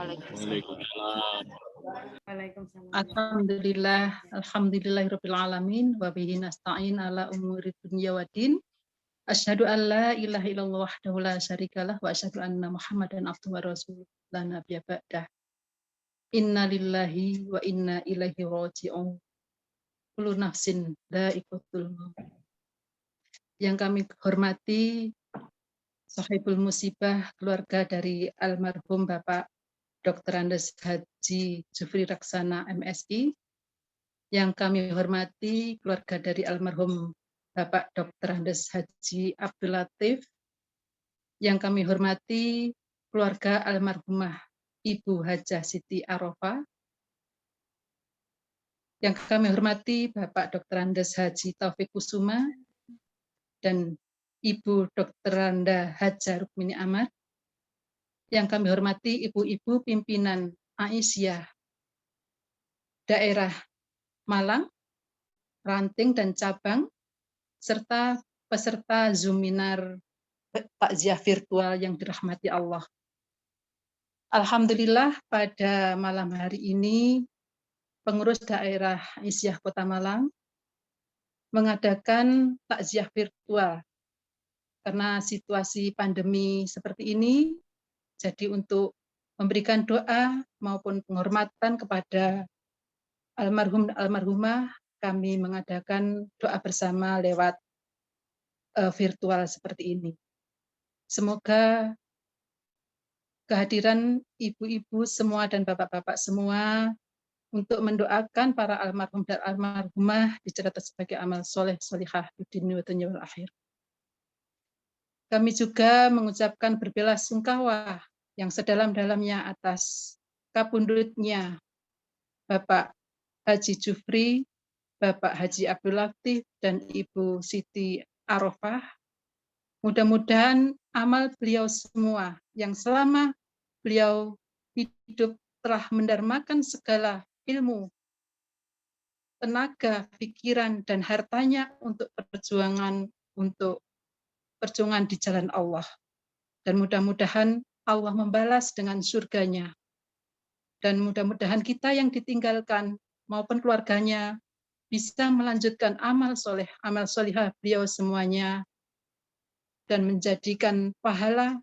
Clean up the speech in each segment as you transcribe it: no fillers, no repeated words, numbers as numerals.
Waalaikumsalam. Alhamdulillahirabbil alamin wa bihi nasta'in ala umuri dunya waddin. Asyhadu an la ilaha illallah wahdahu la syarikalah wa asyhadu anna Muhammadan abduhu wa rasuluh la nabiyya ba'dah. Inna lillahi wa inna ilaihi raji'un. Kullu nafsin dha'iqatul maut. Yang kami hormati Sahibul Musibah, keluarga dari almarhum Bapak Dr. Andes Haji Jufri Raksana MSI, yang kami hormati keluarga dari almarhum Bapak Dr. Andes Haji Abdul Latif, yang kami hormati keluarga almarhumah Ibu Hajah Siti Arofah, yang kami hormati Bapak Dr. Andes Haji Taufik Kusuma dan Ibu Dr. Randa Haja Rukmini Ahmad, yang kami hormati ibu-ibu pimpinan Aisyah daerah Malang, ranting dan cabang, serta peserta Zoominar takziah virtual yang dirahmati Allah. Alhamdulillah pada malam hari ini pengurus daerah Aisyah Kota Malang mengadakan takziah virtual karena situasi pandemi seperti ini. Jadi untuk memberikan doa maupun penghormatan kepada almarhum dan almarhumah, kami mengadakan doa bersama lewat virtual seperti ini. Semoga kehadiran ibu-ibu semua dan bapak-bapak semua untuk mendoakan para almarhum dan almarhumah dicatat sebagai amal soleh solihah di dunia wal akhir. Kami juga mengucapkan berbelasungkawa yang sedalam-dalamnya atas kapundutnya Bapak Haji Jufri, Bapak Haji Abdul Latif, dan Ibu Siti Arofah. Mudah-mudahan amal beliau semua yang selama beliau hidup telah mendarmakan segala ilmu, tenaga, pikiran, dan hartanya untuk perjuangan di jalan Allah. Dan mudah-mudahan Allah membalas dengan surganya. Dan mudah-mudahan kita yang ditinggalkan maupun keluarganya bisa melanjutkan amal soleh, amal solihah beliau semuanya, dan menjadikan pahala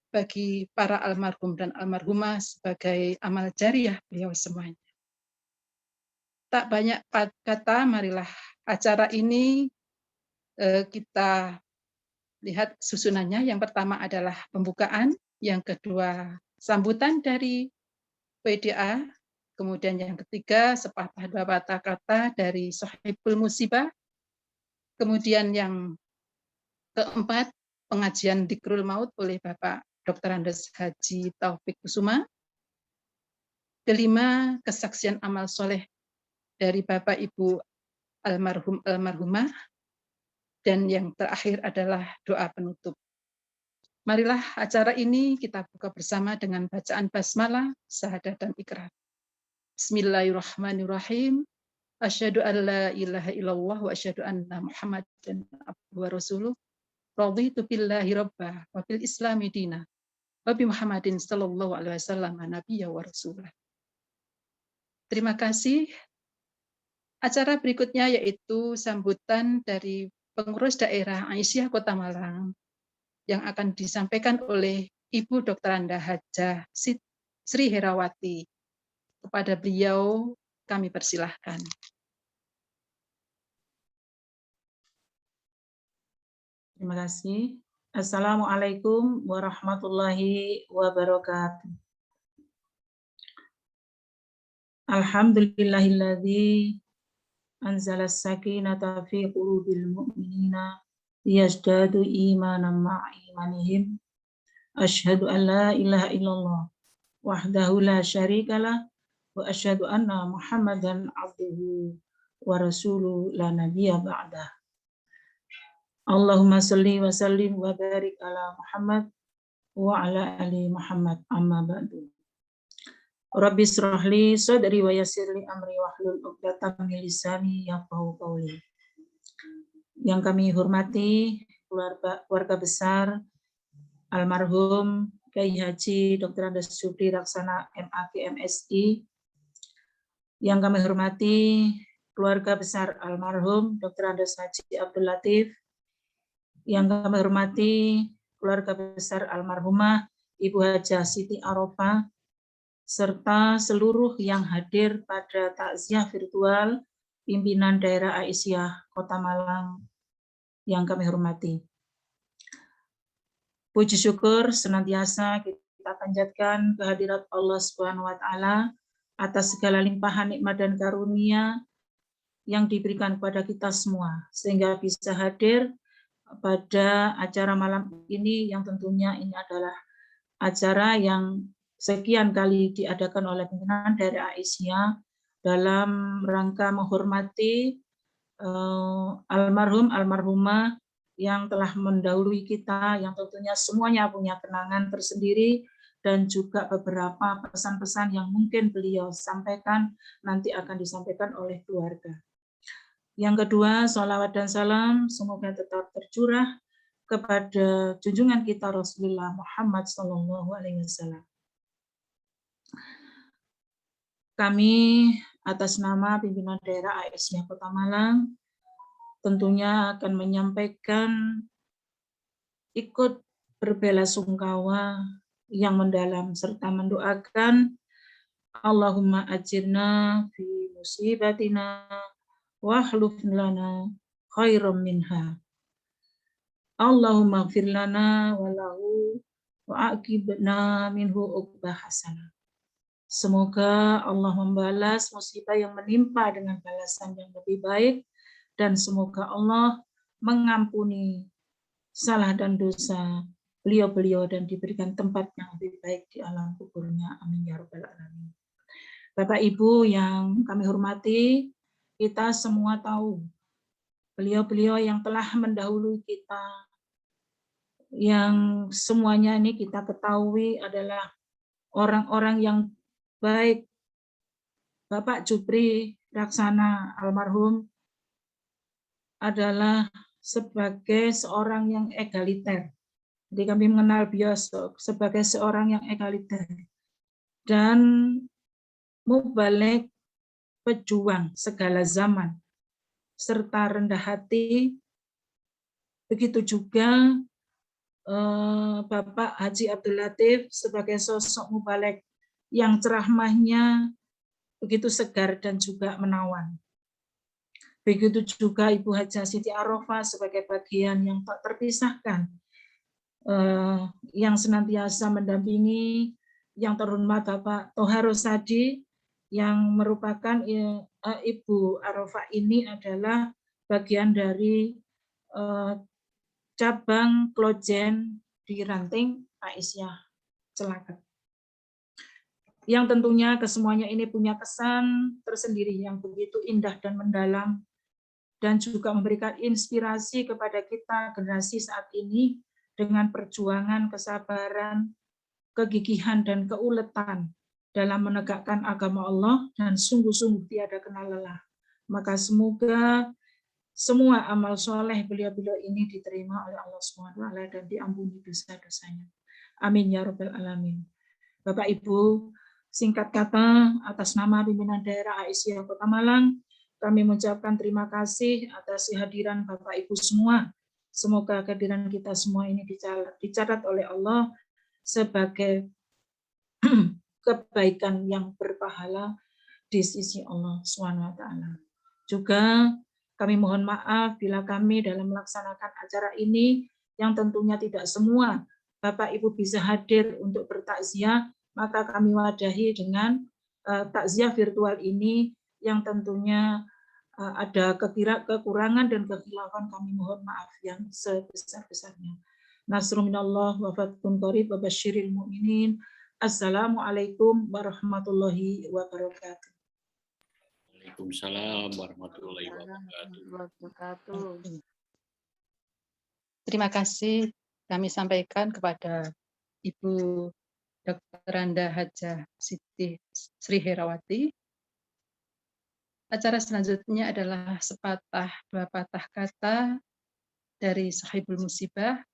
bagi para almarhum dan almarhumah sebagai amal jariah beliau semuanya. Tak banyak kata, marilah acara ini kita lihat susunannya. Yang pertama adalah pembukaan, yang kedua sambutan dari PDA, kemudian yang ketiga sepatah dua patah kata dari Sahibul Musibah, kemudian yang keempat pengajian Dzikrul Maut oleh Bapak Dr. Andes Haji Taufik Kusuma, kelima kesaksian amal soleh dari Bapak Ibu almarhum almarhumah, dan yang terakhir adalah doa penutup. Marilah acara ini kita buka bersama dengan bacaan basmalah, syahadat, dan ikrar. Bismillahirrahmanirrahim. Asyhadu an la ilaha illallah wa asyhadu anna Muhammadan abduhu wa rasuluh. Raditu billahi rabbah wa bil islami dina wa bi Muhammadin sallallahu alaihi wasallam nabiyya wa rasulah. Terima kasih. Acara berikutnya yaitu sambutan dari pengurus daerah Aisyah Kota Malang yang akan disampaikan oleh Ibu Dr. Randa Haja Sri Herawati. Kepada beliau kami persilahkan. Terima kasih. Assalamualaikum warahmatullahi wabarakatuh. Alhamdulillahilladzi anzala as-sakinata fi qulubil mu'minina liyazdadu imanan ma'a imanihim. Asyhadu an la ilaha illallah wahdahu la syarikalah wa asyhadu anna Muhammadan abduhu wa rasuluh la nabiyya ba'dah. Allahumma salli wa sallim wa barik ala Muhammad wa ala ali Muhammad, amma ba'du. Rabbi shrah li sadri wa yassir li amri wahlul 'uqdatam min lisani yafqahu qawli. Yang kami hormati keluarga besar almarhum Kiai Haji Dr. Andes Jupri Laksana MAG MSI. Yang kami hormati keluarga besar almarhum Dr. Andes Haji Abdul Latif. Yang kami hormati keluarga besar almarhumah Ibu Hajah Siti Arofah, serta seluruh yang hadir pada takziah virtual pimpinan daerah Aisyah Kota Malang yang kami hormati. Puji syukur senantiasa kita panjatkan kehadirat Allah Subhanahu wa taala atas segala limpahan nikmat dan karunia yang diberikan kepada kita semua sehingga bisa hadir pada acara malam ini yang tentunya ini adalah acara yang sekian kali diadakan oleh pimpinan daerah Aisyah dalam rangka menghormati almarhum almarhumah yang telah mendahului kita, yang tentunya semuanya punya kenangan tersendiri dan juga beberapa pesan-pesan yang mungkin beliau sampaikan nanti akan disampaikan oleh keluarga. Yang kedua, sholawat dan salam semoga tetap tercurah kepada junjungan kita Rasulullah Muhammad SAW. Kami atas nama pimpinan daerah Aisyah Kota Malang tentunya akan menyampaikan ikut berbelasungkawa yang mendalam serta mendoakan Allahumma ajirna fi musibatina wahluf lana khairam minha. Allahumma gfir lana walahu wa aqibna minhu uqbah hasanah. Semoga Allah membalas musibah yang menimpa dengan balasan yang lebih baik, dan semoga Allah mengampuni salah dan dosa beliau-beliau dan diberikan tempat yang lebih baik di alam kuburnya. Amin ya rabbal alamin. Bapak Ibu yang kami hormati, kita semua tahu beliau-beliau yang telah mendahului kita, yang semuanya ini kita ketahui adalah orang-orang yang baik. Bapak Jupri Laksana almarhum adalah sebagai seorang yang egaliter. Jadi kami mengenal beliau sebagai seorang yang egaliter dan mubalik, pejuang segala zaman, serta rendah hati. Begitu juga Bapak Haji Abdul Latif sebagai sosok mubalik yang ceramahnya begitu segar dan juga menawan. Begitu juga Ibu Hajah Siti Arofah sebagai bagian yang tak terpisahkan, yang senantiasa mendampingi yang terhormat Bapak Toha Rosadi, yang merupakan Ibu Arofah ini adalah bagian dari cabang Klojen di Ranting Aisyah Celakat. Yang tentunya kesemuanya ini punya kesan tersendiri yang begitu indah dan mendalam, dan juga memberikan inspirasi kepada kita generasi saat ini dengan perjuangan, kesabaran, kegigihan, dan keuletan dalam menegakkan agama Allah, dan sungguh-sungguh tiada kenal lelah. Maka semoga semua amal soleh beliau-beliau ini diterima oleh Allah SWT dan diampuni dosa-dosanya. Amin ya rabbal alamin. Bapak Ibu, singkat kata, atas nama pimpinan daerah Aisyah Kota Malang, kami mengucapkan terima kasih atas kehadiran Bapak Ibu semua. Semoga kehadiran kita semua ini dicatat oleh Allah sebagai kebaikan yang berpahala di sisi Allah SWT. Juga kami mohon maaf bila kami dalam melaksanakan acara ini yang tentunya tidak semua Bapak Ibu bisa hadir untuk bertakziah, maka kami wadahi dengan takziah virtual ini yang tentunya ada kekurangan dan kekhilafan, kami mohon maaf yang sebesar-besarnya. Nasrun minallah wa fathun qarib wa basyiril mu'minin. Assalamualaikum warahmatullahi wabarakatuh. Waalaikumsalam warahmatullahi wabarakatuh. Terima kasih kami sampaikan kepada Ibu Dr. Anda Hajah Siti Sri Herawati. Acara selanjutnya adalah sepatah dua patah kata dari Sahibul Musibah.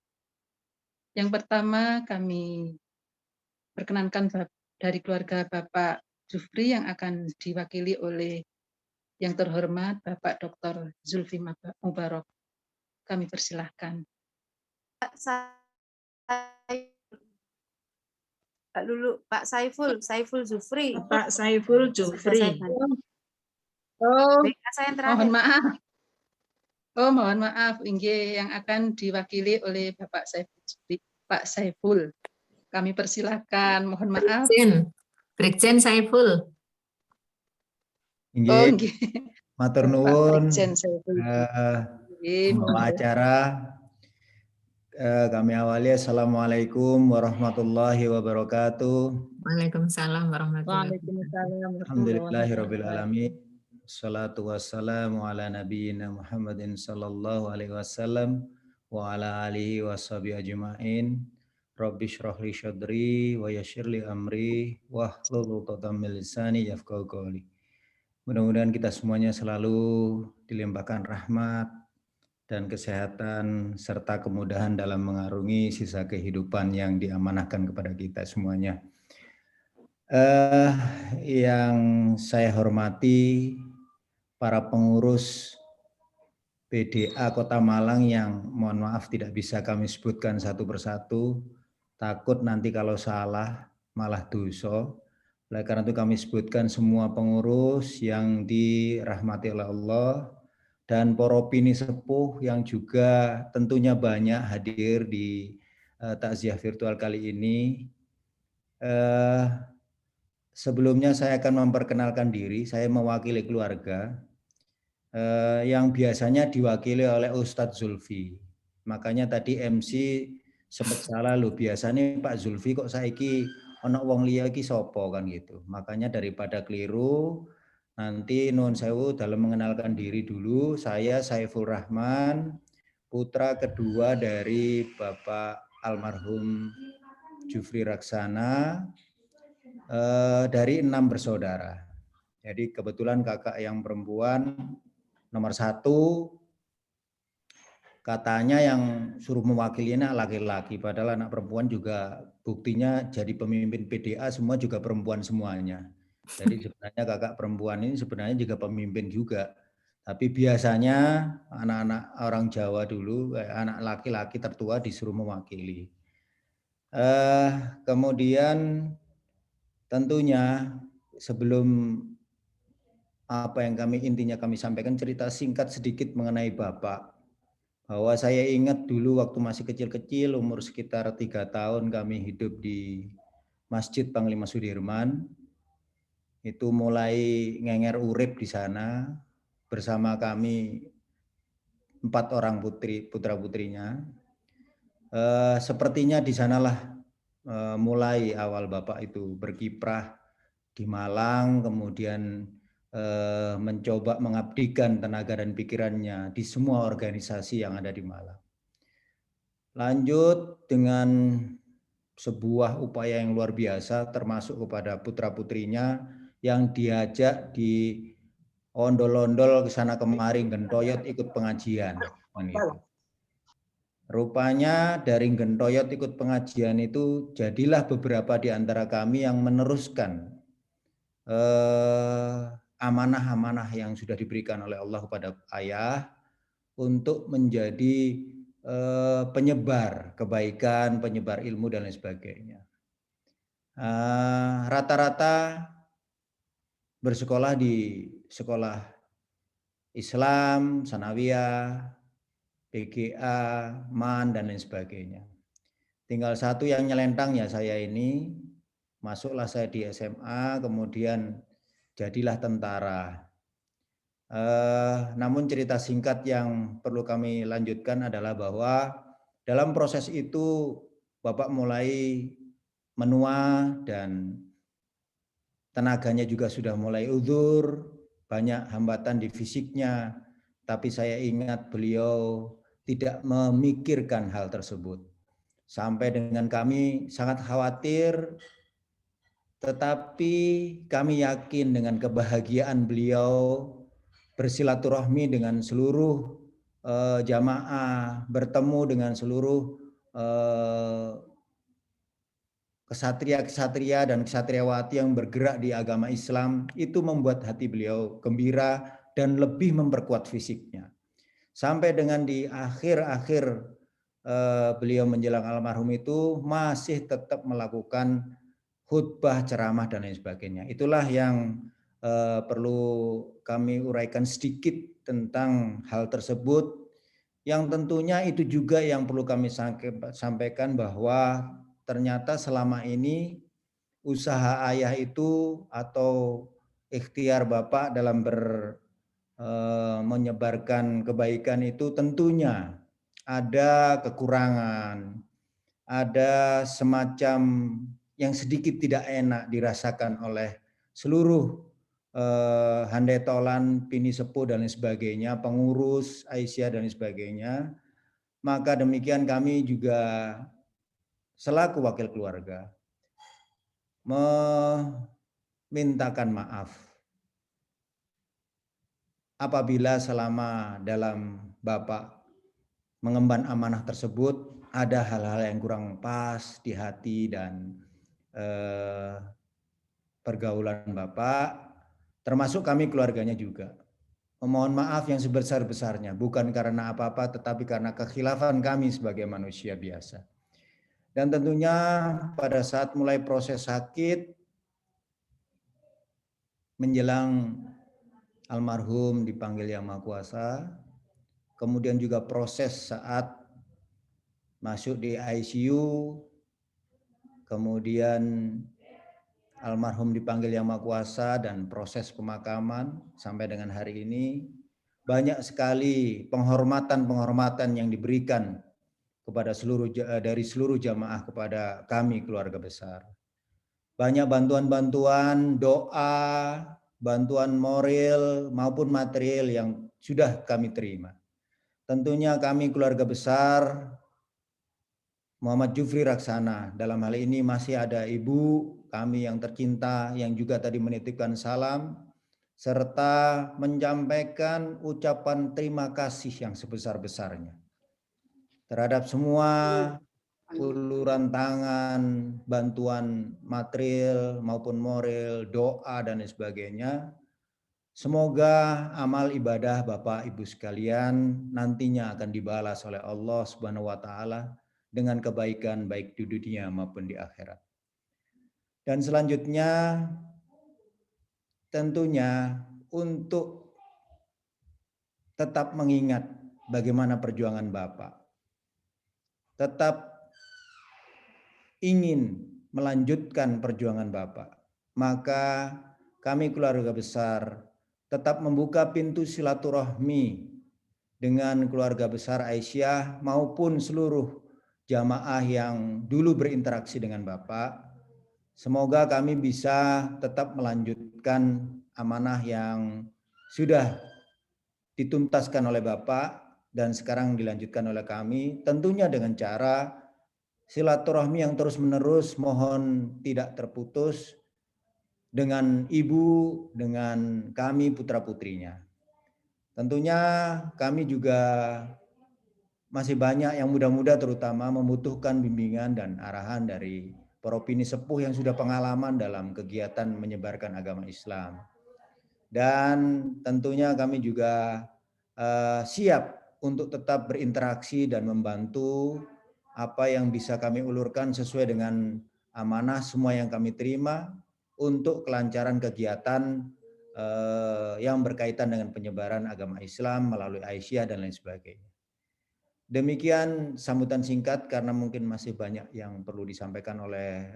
Yang pertama kami perkenankan dari keluarga Bapak Jufri yang akan diwakili oleh yang terhormat Bapak Dr. Zulfi Mubarok. Kami persilahkan. Pak Saiful Jufri. Pak Saiful Jufri. Oh, Saya yang mohon terakhir. maaf. Oh, mohon maaf, Inge yang akan diwakili oleh Bapak Saiful Jufri. Pak Saiful, kami persilahkan. Mohon maaf. Brigjen Saiful. Oh, Inggih, nggih. matur Bapak nuwun. Brigjen Saiful. Nggih, Pembawa monggo. acara, kami awali Assalamualaikum warahmatullahi wabarakatuh. Waalaikumsalam warahmatullahi wabarakatuh. Waalaikumsalam Alhamdulillahirabbil alamin. Wassalatu wassalamu ala nabiyyina Muhammadin sallallahu alaihi wasallam wa ala alihi washabihi ajmain. Rabbi shrah li syadri wa yassir li amri wahlul 'uqdatam min lisani yafqahu qawli. Mudah-mudahan kita semuanya selalu dilimpahkan rahmat dan kesehatan serta kemudahan dalam mengarungi sisa kehidupan yang diamanahkan kepada kita semuanya. Yang saya hormati para pengurus PDA Kota Malang yang mohon maaf tidak bisa kami sebutkan satu persatu, takut nanti kalau salah malah dosa. Oleh karena itu kami sebutkan semua pengurus yang dirahmati oleh Allah dan para opini sepuh yang juga tentunya banyak hadir di takziah virtual kali ini. Sebelumnya saya akan memperkenalkan diri, saya mewakili keluarga yang biasanya diwakili oleh Ustadz Zulfi. Makanya tadi MC sempat salah loh, biasanya Pak Zulfi kok saiki ana wong liya iki sapa kan gitu. Makanya daripada keliru, nanti nuwun sewu dalam mengenalkan diri dulu, saya Saiful Rahman, putra kedua dari Bapak almarhum Jufri Raksana, dari 6 bersaudara. Jadi kebetulan kakak yang perempuan nomor 1, katanya yang suruh mewakilinya laki-laki, padahal anak perempuan juga buktinya jadi pemimpin PDA semua juga perempuan semuanya. Jadi sebenarnya kakak perempuan ini sebenarnya juga pemimpin juga. Tapi biasanya anak-anak orang Jawa dulu, anak laki-laki tertua disuruh mewakili. Kemudian tentunya sebelum apa yang intinya kami sampaikan, cerita singkat sedikit mengenai Bapak. Bahwa saya ingat dulu waktu masih kecil-kecil, umur sekitar 3 tahun kami hidup di Masjid Panglima Sudirman. Itu mulai ngenger urip di sana bersama kami 4 orang putra-putrinya. Sepertinya di sanalah mulai awal Bapak itu berkiprah di Malang, kemudian mencoba mengabdikan tenaga dan pikirannya di semua organisasi yang ada di Malang. Lanjut dengan sebuah upaya yang luar biasa termasuk kepada putra-putrinya yang diajak di ondol-ondol ke sana kemari, gentoyot ikut pengajian. Rupanya dari gentoyot ikut pengajian itu jadilah beberapa di antara kami yang meneruskan amanah-amanah yang sudah diberikan oleh Allah kepada ayah untuk menjadi penyebar kebaikan, penyebar ilmu dan lain sebagainya. Rata-rata bersekolah di sekolah Islam, Sanawiyah, PGA, MAN dan lain sebagainya. Tinggal satu yang nyelentang ya saya ini, masuklah saya di SMA, kemudian jadilah tentara. Namun cerita singkat yang perlu kami lanjutkan adalah bahwa dalam proses itu Bapak mulai menua dan tenaganya juga sudah mulai uzur, banyak hambatan di fisiknya, tapi saya ingat beliau tidak memikirkan hal tersebut. Sampai dengan kami sangat khawatir, tetapi kami yakin dengan kebahagiaan beliau bersilaturahmi dengan seluruh jamaah, bertemu dengan seluruh kesatria-kesatria dan kesatriawati yang bergerak di agama Islam, itu membuat hati beliau gembira dan lebih memperkuat fisiknya. Sampai dengan di akhir-akhir beliau menjelang almarhum itu masih tetap melakukan khutbah, ceramah dan lain sebagainya. Itulah yang perlu kami uraikan sedikit tentang hal tersebut, yang tentunya itu juga yang perlu kami sampaikan bahwa ternyata selama ini usaha ayah itu atau ikhtiar Bapak dalam menyebarkan kebaikan itu tentunya ada kekurangan, ada semacam yang sedikit tidak enak dirasakan oleh seluruh handai tolan, pini sepuh dan lain sebagainya, pengurus Aisyah dan lain sebagainya. Maka demikian kami juga selaku wakil keluarga memintakan maaf apabila selama dalam Bapak mengemban amanah tersebut ada hal-hal yang kurang pas di hati dan pergaulan Bapak, termasuk kami keluarganya juga. Memohon maaf yang sebesar-besarnya, bukan karena apa-apa tetapi karena kekhilafan kami sebagai manusia biasa. Dan tentunya pada saat mulai proses sakit menjelang almarhum dipanggil Yang Maha Kuasa, kemudian juga proses saat masuk di ICU, kemudian almarhum dipanggil Yang Maha Kuasa dan proses pemakaman sampai dengan hari ini, banyak sekali penghormatan yang diberikan kepada dari seluruh jamaah kepada kami keluarga besar. Banyak bantuan-bantuan, doa, bantuan moral maupun material yang sudah kami terima. Tentunya kami keluarga besar Muhammad Jufri Raksana, dalam hal ini masih ada ibu kami yang tercinta yang juga tadi menitipkan salam serta menyampaikan ucapan terima kasih yang sebesar-besarnya terhadap semua uluran tangan, bantuan material maupun moral, doa dan lain sebagainya. Semoga amal ibadah Bapak Ibu sekalian nantinya akan dibalas oleh Allah Subhanahu wa taala dengan kebaikan baik di dunia maupun di akhirat. Dan selanjutnya tentunya untuk tetap mengingat bagaimana perjuangan Bapak. Tetap ingin melanjutkan perjuangan Bapak. Maka kami keluarga besar tetap membuka pintu silaturahmi dengan keluarga besar Aisyah maupun seluruh jamaah yang dulu berinteraksi dengan Bapak. Semoga kami bisa tetap melanjutkan amanah yang sudah dituntaskan oleh Bapak dan sekarang dilanjutkan oleh kami, tentunya dengan cara silaturahmi yang terus-menerus mohon tidak terputus dengan ibu, dengan kami putra-putrinya. Tentunya kami juga masih banyak yang muda-muda terutama membutuhkan bimbingan dan arahan dari para opini sepuh yang sudah pengalaman dalam kegiatan menyebarkan agama Islam. Dan tentunya kami juga siap untuk tetap berinteraksi dan membantu apa yang bisa kami ulurkan sesuai dengan amanah semua yang kami terima untuk kelancaran kegiatan yang berkaitan dengan penyebaran agama Islam melalui Aisyah dan lain sebagainya. Demikian sambutan singkat karena mungkin masih banyak yang perlu disampaikan oleh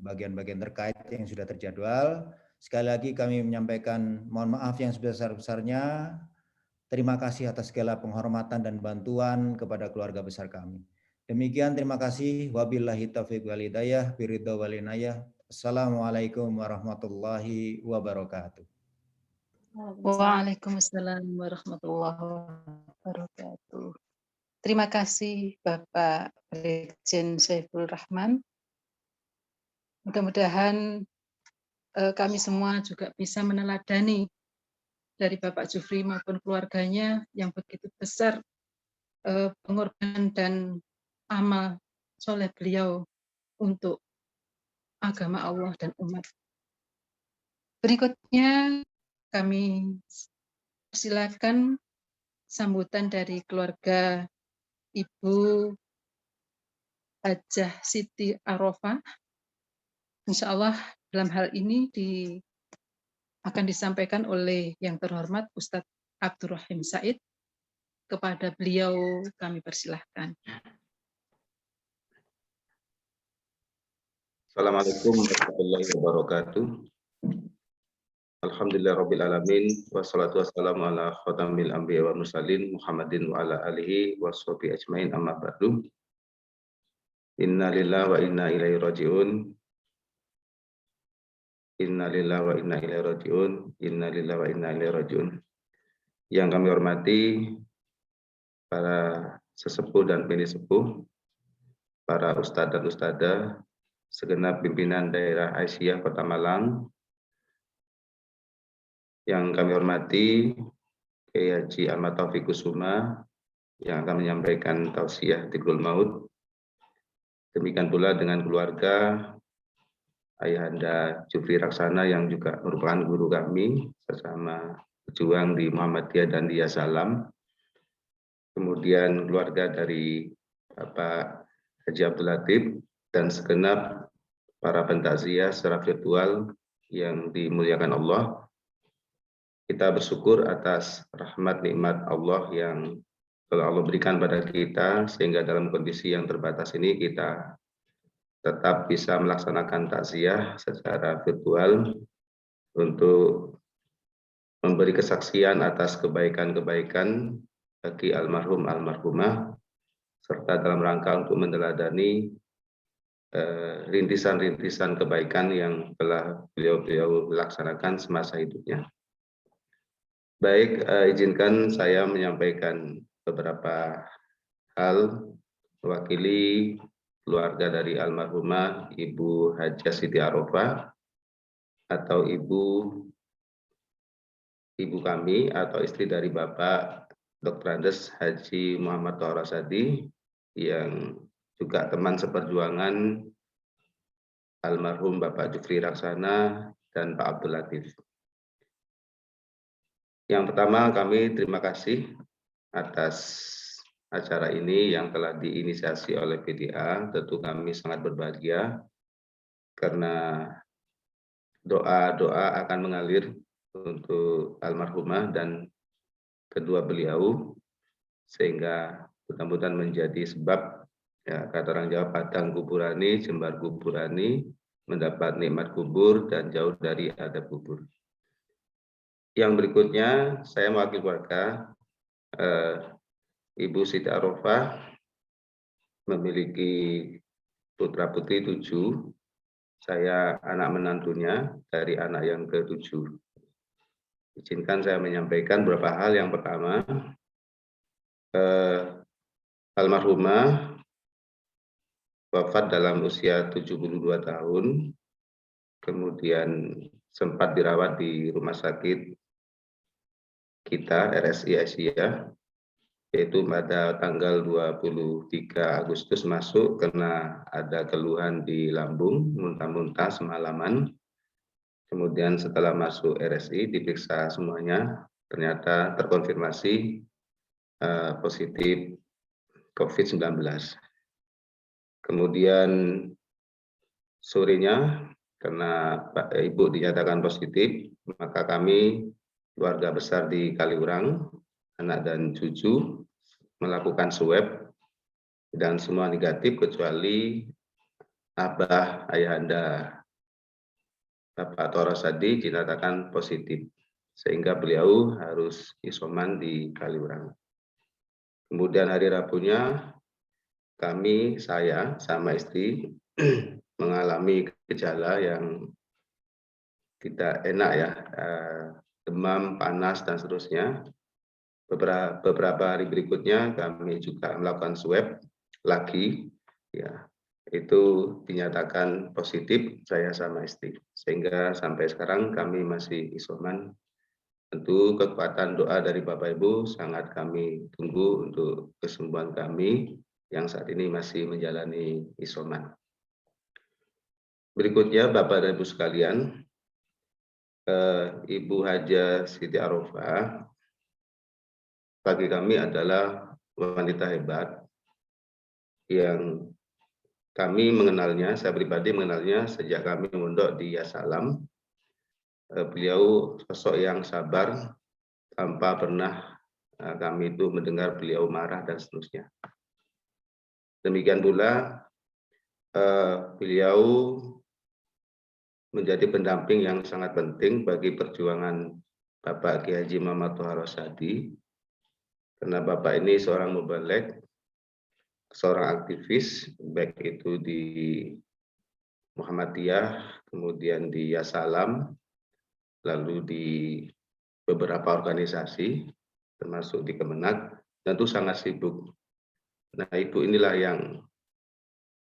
bagian-bagian terkait yang sudah terjadwal. Sekali lagi kami menyampaikan mohon maaf yang sebesar-besarnya. Terima kasih atas segala penghormatan dan bantuan kepada keluarga besar kami. Demikian terima kasih. Wabillahi taufiq wal hidayah, biridha wal inayah. Assalamualaikum warahmatullahi wabarakatuh. Waalaikumsalam warahmatullahi wabarakatuh. Terima kasih Bapak Brigjen Saiful Rahman. Mudah-mudahan kami semua juga bisa meneladani dari Bapak Jufri maupun keluarganya yang begitu besar pengorbanan dan amal soleh beliau untuk agama Allah dan umat. Berikutnya kami silakan sambutan dari keluarga Ibu Hajah Siti Arofah. Insya Allah dalam hal ini akan disampaikan oleh yang terhormat Ustadz Abdurrahim Said. Kepada beliau kami persilahkan. Assalamualaikum warahmatullahi wabarakatuh. Alhamdulillah rabbil alamin wassalatu wassalamu ala khatamil anbiya wa mursalin Muhammadin wa ala alihi wa sahbihi ajmain amma ba'du. Inna lillahi wa inna ilaihi raji'un. Inna lillahi wa inna ilaihi raji'un. Inna lillahi wa inna ilaihi raji'un. Yang kami hormati para sesepuh dan bini sepuh, para ustadz dan ustadzah, segenap pimpinan daerah Aisyah Kota Malang, yang kami hormati Kiai Haji Ahmad Taufik Kusuma yang akan menyampaikan tausiah Dhikrul Maut. Demikian pula dengan keluarga Ayahanda Jufri Raksana yang juga merupakan guru kami sesama pejuang di Muhammadiyah dan Dia Salam. Kemudian keluarga dari Bapak Haji Abdul Latif dan segenap para pentakziah secara virtual yang dimuliakan Allah. Kita bersyukur atas rahmat nikmat Allah yang telah Allah berikan pada kita, sehingga dalam kondisi yang terbatas ini kita tetap bisa melaksanakan takziah secara virtual untuk memberi kesaksian atas kebaikan-kebaikan bagi almarhum almarhumah, serta dalam rangka untuk meneladani rintisan-rintisan kebaikan yang telah beliau laksanakan semasa hidupnya. Baik, izinkan saya menyampaikan beberapa hal mewakili keluarga dari almarhumah Ibu Hajah Siti Arofah atau ibu kami atau istri dari Bapak Dr. Andes Haji Muhammad Thawra Sadi yang juga teman seperjuangan almarhum Bapak Jufri Raksana dan Pak Abdul Latif. Yang pertama, kami terima kasih atas acara ini yang telah diinisiasi oleh PDA. Tentu kami sangat berbahagia karena doa-doa akan mengalir untuk almarhumah dan kedua beliau, sehingga mudah-mudahan menjadi sebab, ya, kata orang Jawa, padang kuburani, jembar kuburani, mendapat nikmat kubur dan jauh dari adab kubur. Yang berikutnya, saya mewakili keluarga Ibu Siti Arofah memiliki putra putri 7. Saya anak menantunya dari anak yang ke-7. Izinkan saya menyampaikan beberapa hal. Yang pertama, almarhumah wafat dalam usia 72 tahun, kemudian sempat dirawat di rumah sakit kita, RSI Aisyah, yaitu pada tanggal 23 Agustus masuk karena ada keluhan di lambung, muntah-muntah semalaman. Kemudian setelah masuk RSI diperiksa semuanya, ternyata terkonfirmasi positif COVID-19. Kemudian sorenya karena Ibu dinyatakan positif, maka kami keluarga besar di Kaliurang, anak dan cucu, melakukan swab dan semua negatif kecuali abah ayahanda Bapak Thawra Sadi dinyatakan positif, sehingga beliau harus isoman di Kaliurang. Kemudian hari Rabunya saya sama istri mengalami gejala yang tidak enak, ya, demam, panas dan seterusnya. Beberapa hari berikutnya kami juga melakukan swab lagi, ya, itu dinyatakan positif saya sama istri, sehingga sampai sekarang kami masih isoman. Tentu kekuatan doa dari Bapak Ibu sangat kami tunggu untuk kesembuhan kami yang saat ini masih menjalani isoman. Berikutnya Bapak dan Ibu sekalian, Ibu Haja Siti Arofah bagi kami adalah wanita hebat yang kami mengenalnya, saya pribadi mengenalnya sejak kami mondok di Yasalam. Beliau sosok yang sabar tanpa pernah kami itu mendengar beliau marah dan seterusnya. Demikian pula beliau menjadi pendamping yang sangat penting bagi perjuangan Bapak Kiai Haji Muhammad Thohar Rosyadi, karena Bapak ini seorang mubalek, seorang aktivis, baik itu di Muhammadiyah, kemudian di Yasalam, lalu di beberapa organisasi, termasuk di Kemenak, tentu sangat sibuk. Nah, Ibu inilah yang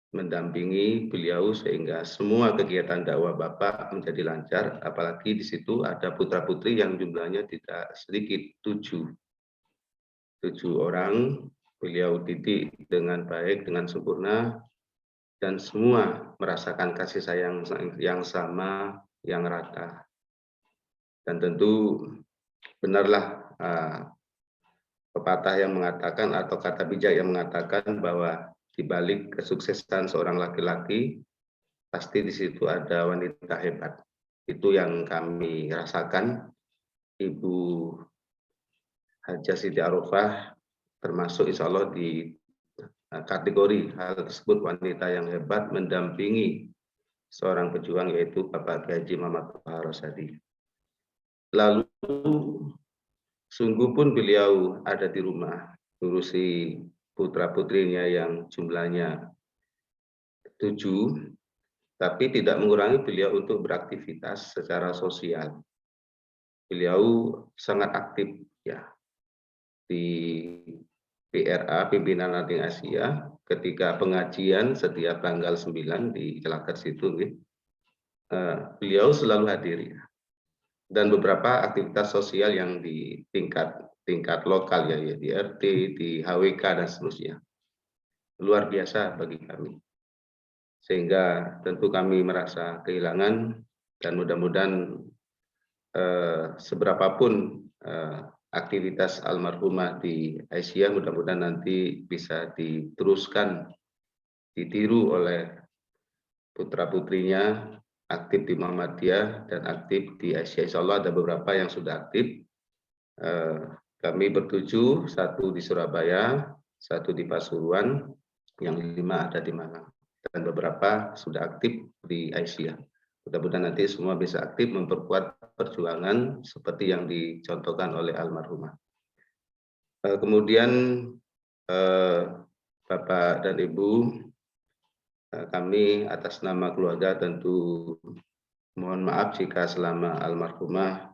mendampingi beliau sehingga semua kegiatan dakwah Bapak menjadi lancar, apalagi di situ ada putra-putri yang jumlahnya tidak sedikit, 7 orang. Beliau didik dengan baik, dengan sempurna, dan semua merasakan kasih sayang yang sama, yang rata. Dan tentu benarlah pepatah yang mengatakan atau kata bijak yang mengatakan bahwa di balik kesuksesan seorang laki-laki, pasti di situ ada wanita hebat. Itu yang kami rasakan. Ibu Haja Siti Arofah termasuk insya Allah di kategori hal tersebut, wanita yang hebat mendampingi seorang pejuang yaitu Bapak Kiai Haji Muhammad Thohar Rosyadi. Lalu sungguh pun beliau ada di rumah ngurusi putra-putrinya yang jumlahnya 7, tapi tidak mengurangi beliau untuk beraktivitas secara sosial. Beliau sangat aktif ya di PRA, Pimpinan Ranting Asia, ketika pengajian setiap tanggal 9 di Cilacap situ, beliau selalu hadir ya. Dan beberapa aktivitas sosial yang di tingkat lokal ya di RT, di HWK dan seterusnya. Luar biasa bagi kami. Sehingga tentu kami merasa kehilangan dan mudah-mudahan seberapapun aktivitas almarhumah di Aisyah, mudah-mudahan nanti bisa diteruskan, ditiru oleh putra-putrinya, aktif di Muhammadiyah dan aktif di Aisyah. Insya Allah ada beberapa yang sudah aktif. Kami bertuju, 1 di Surabaya, 1 di Pasuruan, yang 5 ada di Malang. Dan beberapa sudah aktif di Aisyah. Mudah-mudahan nanti semua bisa aktif memperkuat perjuangan seperti yang dicontohkan oleh almarhumah. Kemudian Bapak dan Ibu, kami atas nama keluarga tentu mohon maaf jika selama almarhumah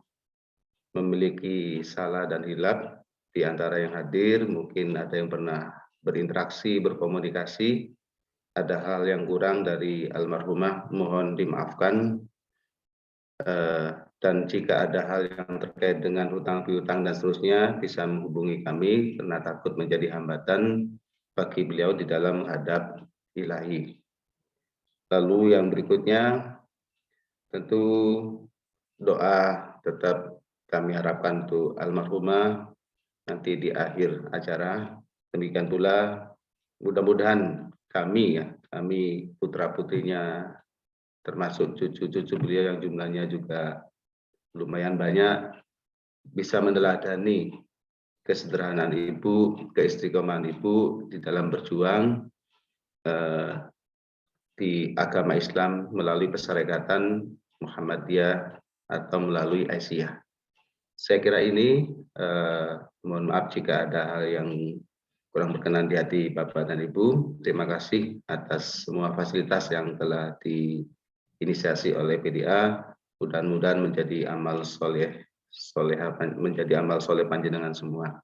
memiliki salah dan hilaf di antara yang hadir. Mungkin ada yang pernah berinteraksi, berkomunikasi, ada hal yang kurang dari almarhumah, mohon dimaafkan. Dan jika ada hal yang terkait dengan hutang piutang dan seterusnya, bisa menghubungi kami karena takut menjadi hambatan bagi beliau di dalam menghadap ilahi. Lalu yang berikutnya, tentu doa tetap kami harapkan untuk almarhumah nanti di akhir acara. Demikian pula mudah-mudahan kami putra-putrinya termasuk cucu-cucu beliau yang jumlahnya juga lumayan banyak, bisa meneladani kesederhanaan ibu, keistiqomahan ibu di dalam berjuang di agama Islam melalui Perserikatan Muhammadiyah atau melalui Aisyah. Saya kira ini, mohon maaf jika ada hal yang kurang berkenan di hati Bapak dan Ibu. Terima kasih atas semua fasilitas yang telah diinisiasi oleh PDA. Mudah-mudahan menjadi amal soleh menjadi amal soleh panjenengan semua.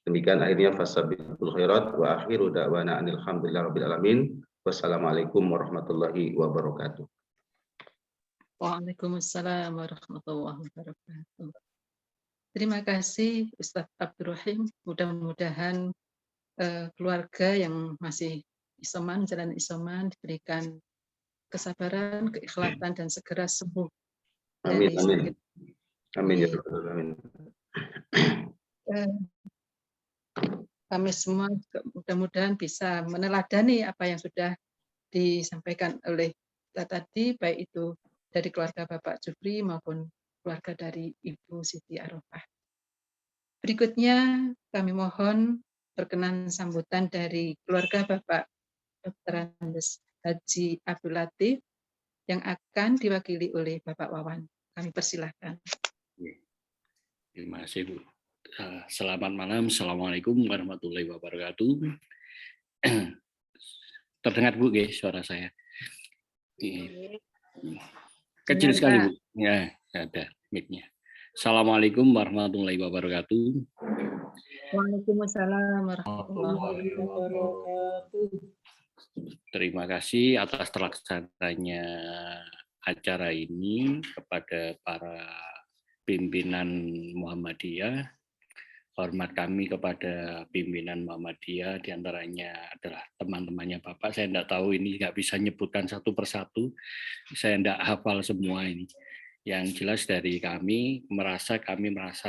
Demikian akhirnya fasabiqul khairat wa akhiru da'wana alhamdulillahirabbil alamin. Wassalamualaikum warahmatullahi wabarakatuh. Waalaikumsalam warahmatullahi wabarakatuh. Terima kasih Ustadz Abdurrahim. Mudah-mudahan keluarga yang masih isoman, jalan isoman diberikan kesabaran, keikhlasan, dan segera sembuh Amin, dari amin. sakit. Amin ya Iya. Rabbal alamin. Kami semua juga mudah-mudahan bisa meneladani apa yang sudah disampaikan oleh kita tadi, baik itu dari keluarga Bapak Jufri maupun keluarga dari Ibu Siti Arofah. Berikutnya kami mohon perkenan sambutan dari keluarga Bapak Dr. Andes Haji Abdul Latif yang akan diwakili oleh Bapak Wawan. Kami persilahkan. Terima kasih, Bu. Selamat malam. Assalamualaikum warahmatullahi wabarakatuh. Terdengar, Bu, suara saya? Kecil Dengar, sekali, Pak. Bu. Ya, ada mic-nya. Assalamualaikum warahmatullahi wabarakatuh. Waalaikumsalam warahmatullahi wabarakatuh. Terima kasih atas terlaksananya acara ini kepada para pimpinan Muhammadiyah. Hormat kami kepada pimpinan Muhammadiyah, diantaranya adalah teman-temannya Bapak. Saya tidak tahu ini, nggak bisa nyebutkan satu persatu. Saya tidak hafal semua ini. Yang jelas dari kami merasa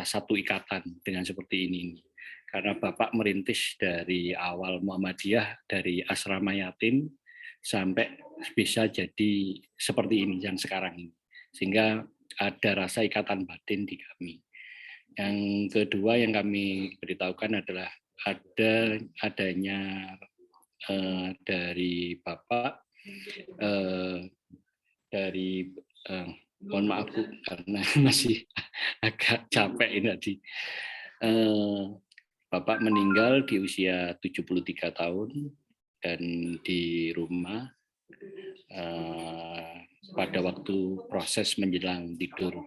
satu ikatan dengan seperti ini. Karena Bapak merintis dari awal Muhammadiyah, dari asrama yatim sampai bisa jadi seperti ini yang sekarang ini. Sehingga ada rasa ikatan batin di kami. Yang kedua yang kami beritahukan adalah adanya dari Bapak dari mohon maaf Bu, karena masih agak capek ini tadi. Bapak meninggal di usia 73 tahun dan di rumah pada waktu proses menjelang tidur.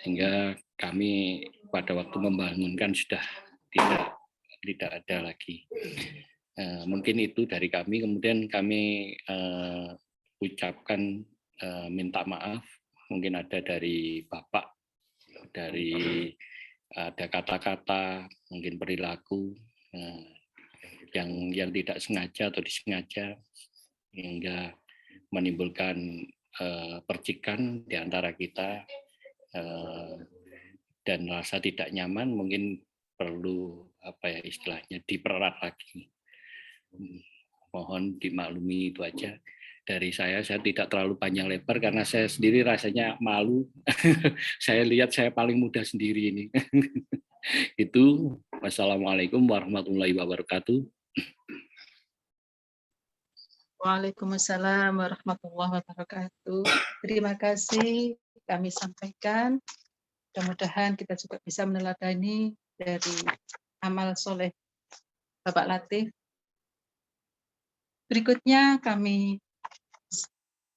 Sehingga kami pada waktu membangunkan sudah tidak ada lagi. Mungkin itu dari kami. Kemudian kami ucapkan minta maaf. Mungkin ada dari Bapak, dari ada kata-kata, mungkin perilaku yang tidak sengaja atau disengaja hingga menimbulkan percikan di antara kita. Dan rasa tidak nyaman mungkin perlu istilahnya dipererat lagi. Mohon dimaklumi, itu aja dari saya tidak terlalu panjang lebar karena saya sendiri rasanya malu. Saya lihat saya paling muda sendiri ini. Itu. Wassalamualaikum warahmatullahi wabarakatuh. Waalaikumsalam warahmatullahi wabarakatuh. Terima kasih kami sampaikan. Mudah-mudahan kita juga bisa meneladani dari amal soleh Bapak Latif. Berikutnya kami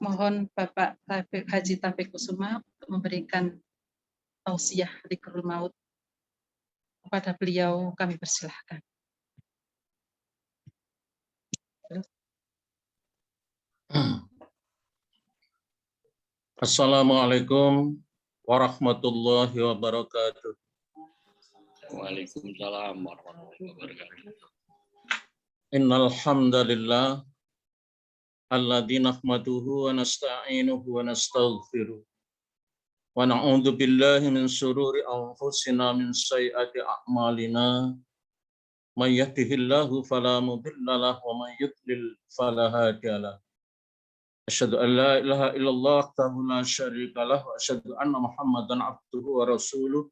mohon Bapak Haji Taufik Kusuma untuk memberikan tausiah dzikrul maut. Kepada beliau kami persilahkan. Assalamualaikum warahmatullahi wabarakatuh. Waalaikumsalam warahmatullahi wabarakatuh. Innal hamdalillah alladzi nahmaduhu wa nasta'inuhu wa nastaghfiruh. Wa na'udzu billahi min syururi anfusina min sayyiati a'malina. May yahdihillahu fala mudilla lahu wa may yudlil fala hadiya lahu. Asyhadu an la ilaha illallah wahdahu la syarika lahu wa asyhadu anna Muhammadan abduhu wa rasuluh.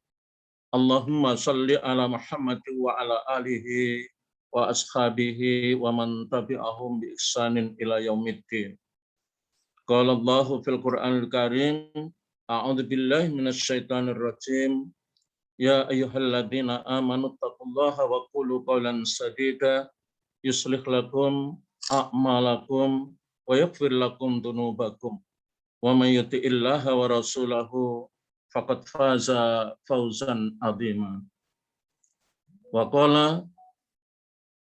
Allahumma shalli ala Muhammad wa ala alihi wa ashabihi wa man tabi'ahum bi ihsanin ila yaumiddin. Qala Allahu fil Qur'anil Karim, a'udzu billahi minasy syaithanir rajim. Ya ayyuhalladzina amanu taqullaha wa qulu qawlan sadida yuslih lakum a'malakum wa yaghfir lakum dzunubakum wa may yuti'illaha wa rasulahu faqad faza fawzan 'azima. Wa qala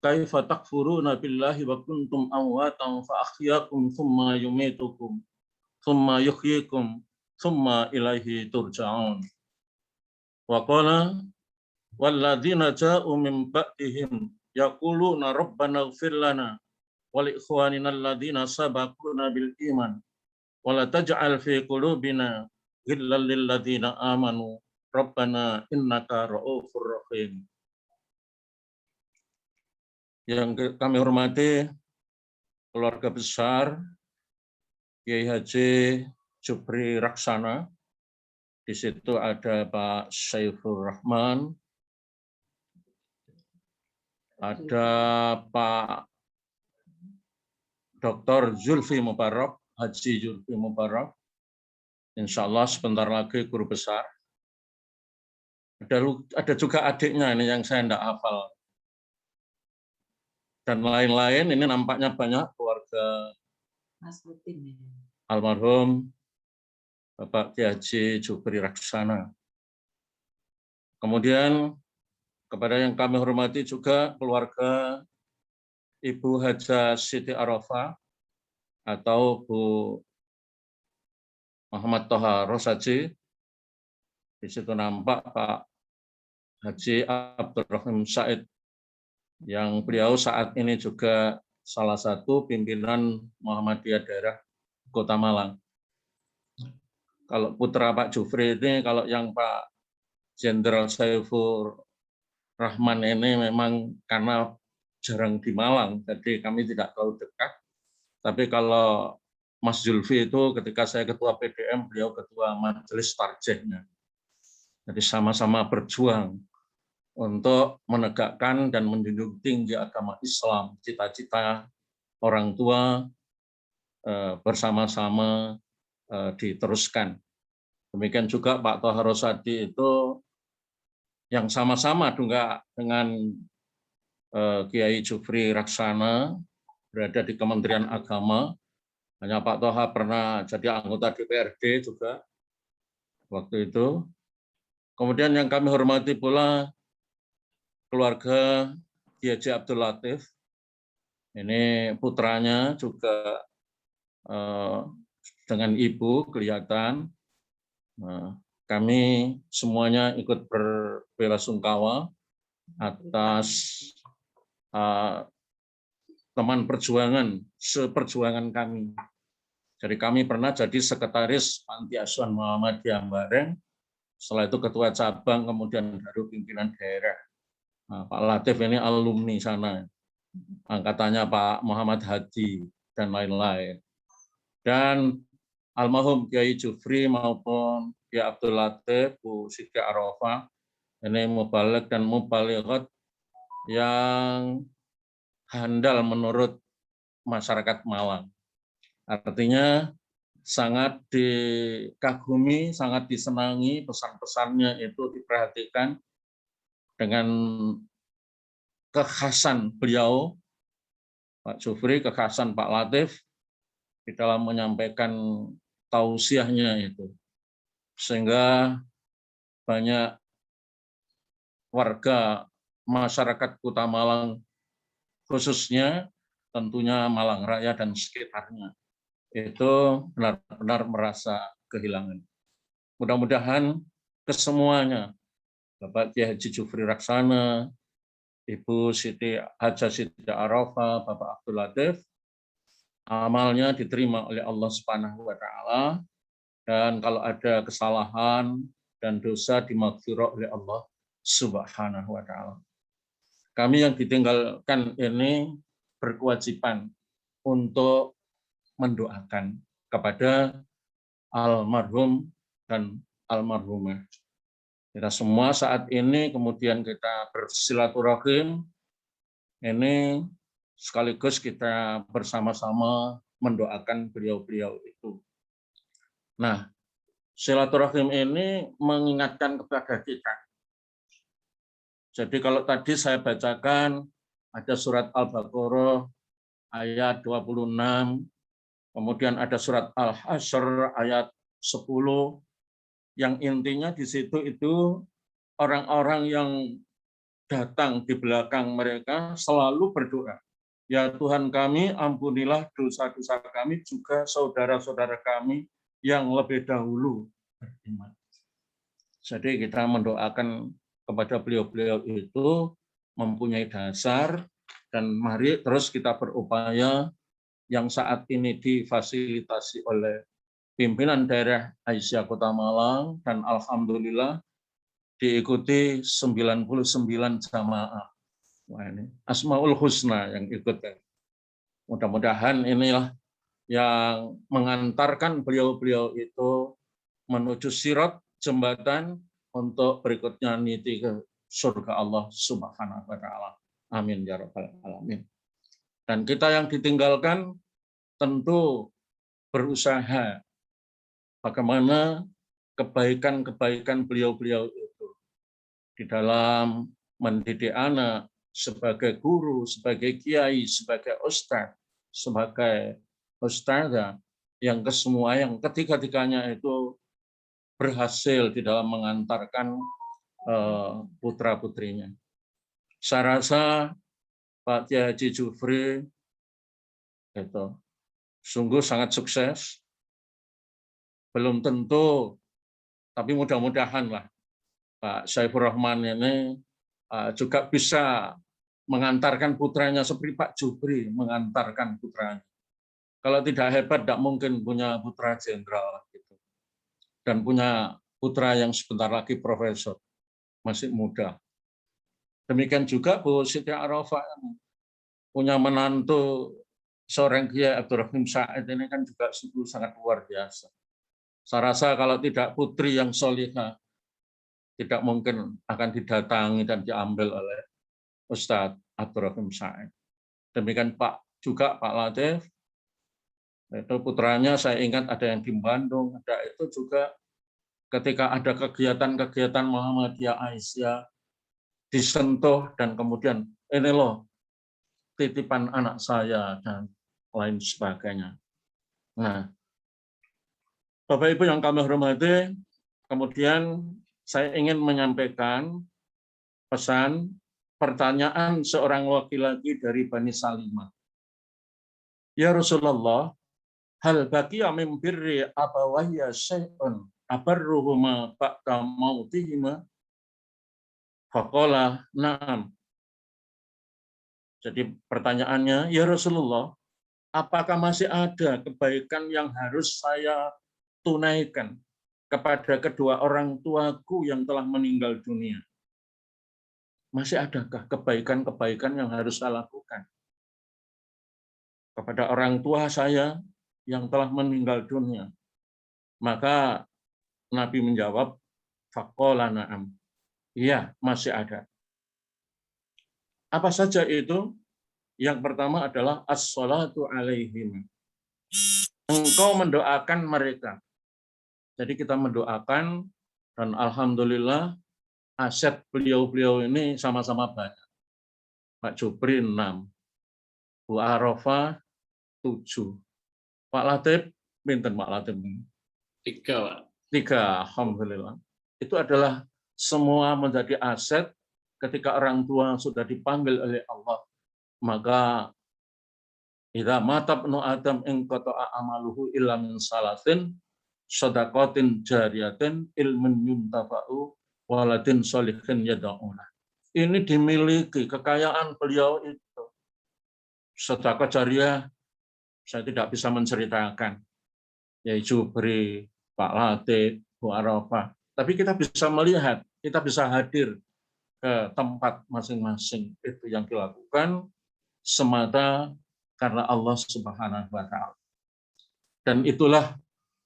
kaifa takfuruna billahi wa kuntum amwatan fa ahyaakum thumma yumitukum thumma yuhyikum thumma ilaihi turja'un. Wa qala walladzina ja'u min ba'dihim yaquluna rabbana ighfir lana wa li ikhwanina alladzina sabaquna bil iman wa la taj'al fi qulubina ghillan lil ladzina amanu rabbana innaka ra'ufur rahim. Yang kami hormati keluarga besar Kiai Haji Jufri Raksana. Di situ ada Pak Saiful Rahman, ada Pak Dr. Zulfi Mubarak, Haji Zulfi Mubarak. Insya Allah sebentar lagi guru besar. Ada juga adiknya ini yang saya tidak hafal. Dan lain-lain, ini nampaknya banyak keluarga almarhum Bapak Kiai Haji Jufri Raksana. Kemudian kepada yang kami hormati juga keluarga Ibu Hajah Siti Arafah atau Bu Muhammad Toha Rosaji. Di situ nampak Pak Haji Abdurrahim Said yang beliau saat ini juga salah satu pimpinan Muhammadiyah daerah Kota Malang. Kalau putra Pak Jufri ini, kalau yang Pak Jenderal Saiful Rahman ini memang karena jarang di Malang, jadi kami tidak terlalu dekat. Tapi kalau Mas Zulfi itu ketika saya ketua PDM, beliau ketua majelis tarjihnya. Jadi sama-sama berjuang untuk menegakkan dan menjunjung tinggi agama Islam, cita-cita orang tua bersama-sama diteruskan. Demikian juga Pak Toha Rosadi itu yang sama-sama juga dengan Kiai Jufri Raksana berada di Kementerian Agama. Hanya Pak Toha pernah jadi anggota DPRD juga waktu itu. Kemudian yang kami hormati pula keluarga Kiai Haji Abdul Latif. Ini putranya juga dengan ibu kelihatan. Kami semuanya ikut berbelasungkawa atas teman perjuangan, seperjuangan kami. Jadi kami pernah jadi sekretaris Panti Asuhan Muhammadiyah Bareng, setelah itu ketua cabang, kemudian baru pimpinan daerah. Nah, Pak Latif ini alumni sana, angkatannya Pak Muhammad Hadi dan lain-lain. Dan almarhum Kiai Jufri maupun Kiai Abdul Latif, Bu Siti Arafah, ini mubalik dan mubalighot yang handal menurut masyarakat Malang. Artinya sangat dikagumi, sangat disenangi, pesan-pesannya itu diperhatikan dengan kekhasan beliau, Pak Jufri, kekhasan Pak Latif, di dalam menyampaikan tausiahnya itu. Sehingga banyak warga masyarakat Kota Malang, khususnya tentunya Malang Raya dan sekitarnya, itu benar-benar merasa kehilangan. Mudah-mudahan kesemuanya, Bapak Kiai Haji Jufri Raksana, Ibu Siti Hajah Siti Arafah, Bapak Abdul Latif, amalnya diterima oleh Allah Subhanahu wa Ta'ala, dan kalau ada kesalahan dan dosa dimaghfirah oleh Allah Subhanahu wa Ta'ala. Kami yang ditinggalkan ini berkewajiban untuk mendoakan kepada almarhum dan almarhumah. Kita semua saat ini kemudian kita bersilaturahim, ini sekaligus kita bersama-sama mendoakan beliau-beliau itu. Nah, silaturahim ini mengingatkan kepada kita. Jadi kalau tadi saya bacakan ada surat Al-Baqarah ayat 26, kemudian ada surat Al-Hasyr ayat 10, yang intinya di situ itu orang-orang yang datang di belakang mereka selalu berdoa. Ya Tuhan kami, ampunilah dosa-dosa kami, juga saudara-saudara kami yang lebih dahulu beriman. Jadi kita mendoakan kepada beliau-beliau itu mempunyai dasar, dan mari terus kita berupaya yang saat ini difasilitasi oleh pimpinan daerah Aisyah Kota Malang, dan alhamdulillah diikuti 99 jamaah. Wah, ini Asmaul Husna yang ikut. Mudah-mudahan inilah yang mengantarkan beliau-beliau itu menuju sirat jembatan untuk berikutnya niti ke surga Allah Subhanahu wa taala. Amin ya rabbal alamin. Dan kita yang ditinggalkan tentu berusaha bagaimana kebaikan-kebaikan beliau-beliau itu di dalam mendidik anak sebagai guru, sebagai kiai, sebagai ustadz, sebagai ustadzah, yang kesemua yang ketiga-tiganya itu berhasil di dalam mengantarkan putra-putrinya. Saya rasa Pak Kiai Haji Jufri itu sungguh sangat sukses. Belum tentu, tapi mudah-mudahan lah Pak Saiful Rahman ini juga bisa mengantarkan putranya seperti Pak Jufri mengantarkan putranya. Kalau tidak hebat, tidak mungkin punya putra jenderal gitu. Dan punya putra yang sebentar lagi profesor, masih muda. Demikian juga Bu Siti Arafah punya menantu seorang Kiai Abdurrahim Said ini kan juga sangat luar biasa. Saya rasa kalau tidak putri yang solihah, tidak mungkin akan didatangi dan diambil oleh Ustadz Abdurrahim Said. Demikian Pak Latif, itu putranya saya ingat ada yang di Bandung, ada itu juga ketika ada kegiatan-kegiatan Muhammadiyah Aisyah disentuh dan kemudian ini loh titipan anak saya dan lain sebagainya. Nah, Bapak Ibu yang kami hormati, kemudian saya ingin menyampaikan pesan pertanyaan seorang laki-laki dari Bani Salimah. Ya Rasulullah, hal baqiya min birri abawayya syai'un abarruhuma ba'da mautihima? Faqala na'am. Jadi pertanyaannya, ya Rasulullah, apakah masih ada kebaikan yang harus saya tunaikan kepada kedua orang tuaku yang telah meninggal dunia? Masih adakah kebaikan-kebaikan yang harus saya lakukan kepada orang tua saya yang telah meninggal dunia? Maka Nabi menjawab, faqala na'am. Iya, masih ada. Apa saja itu? Yang pertama adalah as-sholatu alaihim. Engkau mendoakan mereka. Jadi kita mendoakan, dan alhamdulillah aset beliau-beliau ini sama-sama banyak. Pak Jupri 6, Bu Arafah 7, Pak Latif, pinten Pak Latif? 3, Pak. 3, alhamdulillah. Itu adalah semua menjadi aset ketika orang tua sudah dipanggil oleh Allah. Maka idza mata ibnu Adam in qata'a amaluhu illa min salasin shadaqatin jariyatin ilmun yuntafa'u waladin sholihin yad'una. Ini dimiliki kekayaan beliau itu. Sedekah jariyah saya tidak bisa menceritakan. Ya Jubri, Pak Latif, Bu Arafah. Tapi kita bisa melihat, kita bisa hadir ke tempat masing-masing. Itu yang dilakukan semata karena Allah Subhanahu wa taala. Dan itulah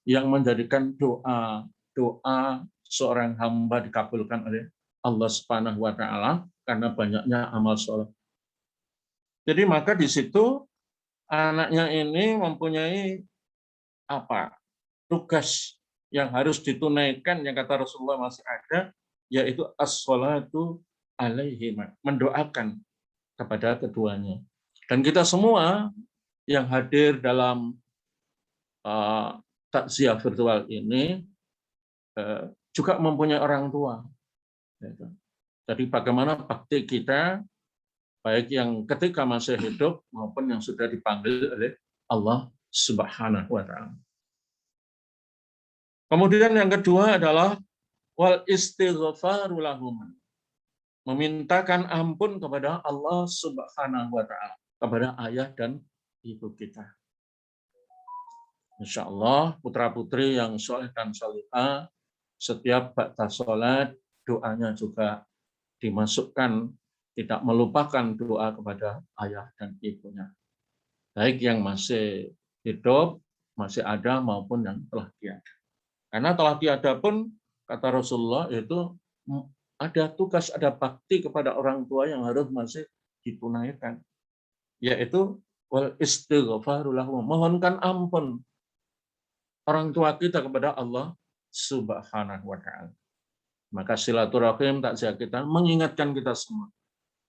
yang menjadikan doa seorang hamba dikabulkan oleh Allah Subhanahu wa taala karena banyaknya amal soleh. Jadi maka di situ anaknya ini mempunyai tugas yang harus ditunaikan yang kata Rasulullah masih ada, yaitu as-sholatu alaihim, mendoakan kepada keduanya. Dan kita semua yang hadir dalam takziah virtual ini juga mempunyai orang tua. Jadi bagaimana bakti kita, baik yang ketika masih hidup maupun yang sudah dipanggil oleh Allah Subhanahu wa taala. Kemudian yang kedua adalah wal istighfaru lahum. Memintakan ampun kepada Allah Subhanahu wa taala, kepada ayah dan ibu kita. Insya Allah putra-putri yang soleh dan solihah, setiap ba'da sholat doanya juga dimasukkan, tidak melupakan doa kepada ayah dan ibunya. Baik yang masih hidup, masih ada maupun yang telah tiada. Karena telah tiada pun, kata Rasulullah, itu ada tugas, ada bakti kepada orang tua yang harus masih ditunaikan. Yaitu wal istighfaru lahum, mohonkan ampun orang tua kita kepada Allah Subhanahu wa taala. Maka silaturahim takziah kita mengingatkan kita semua,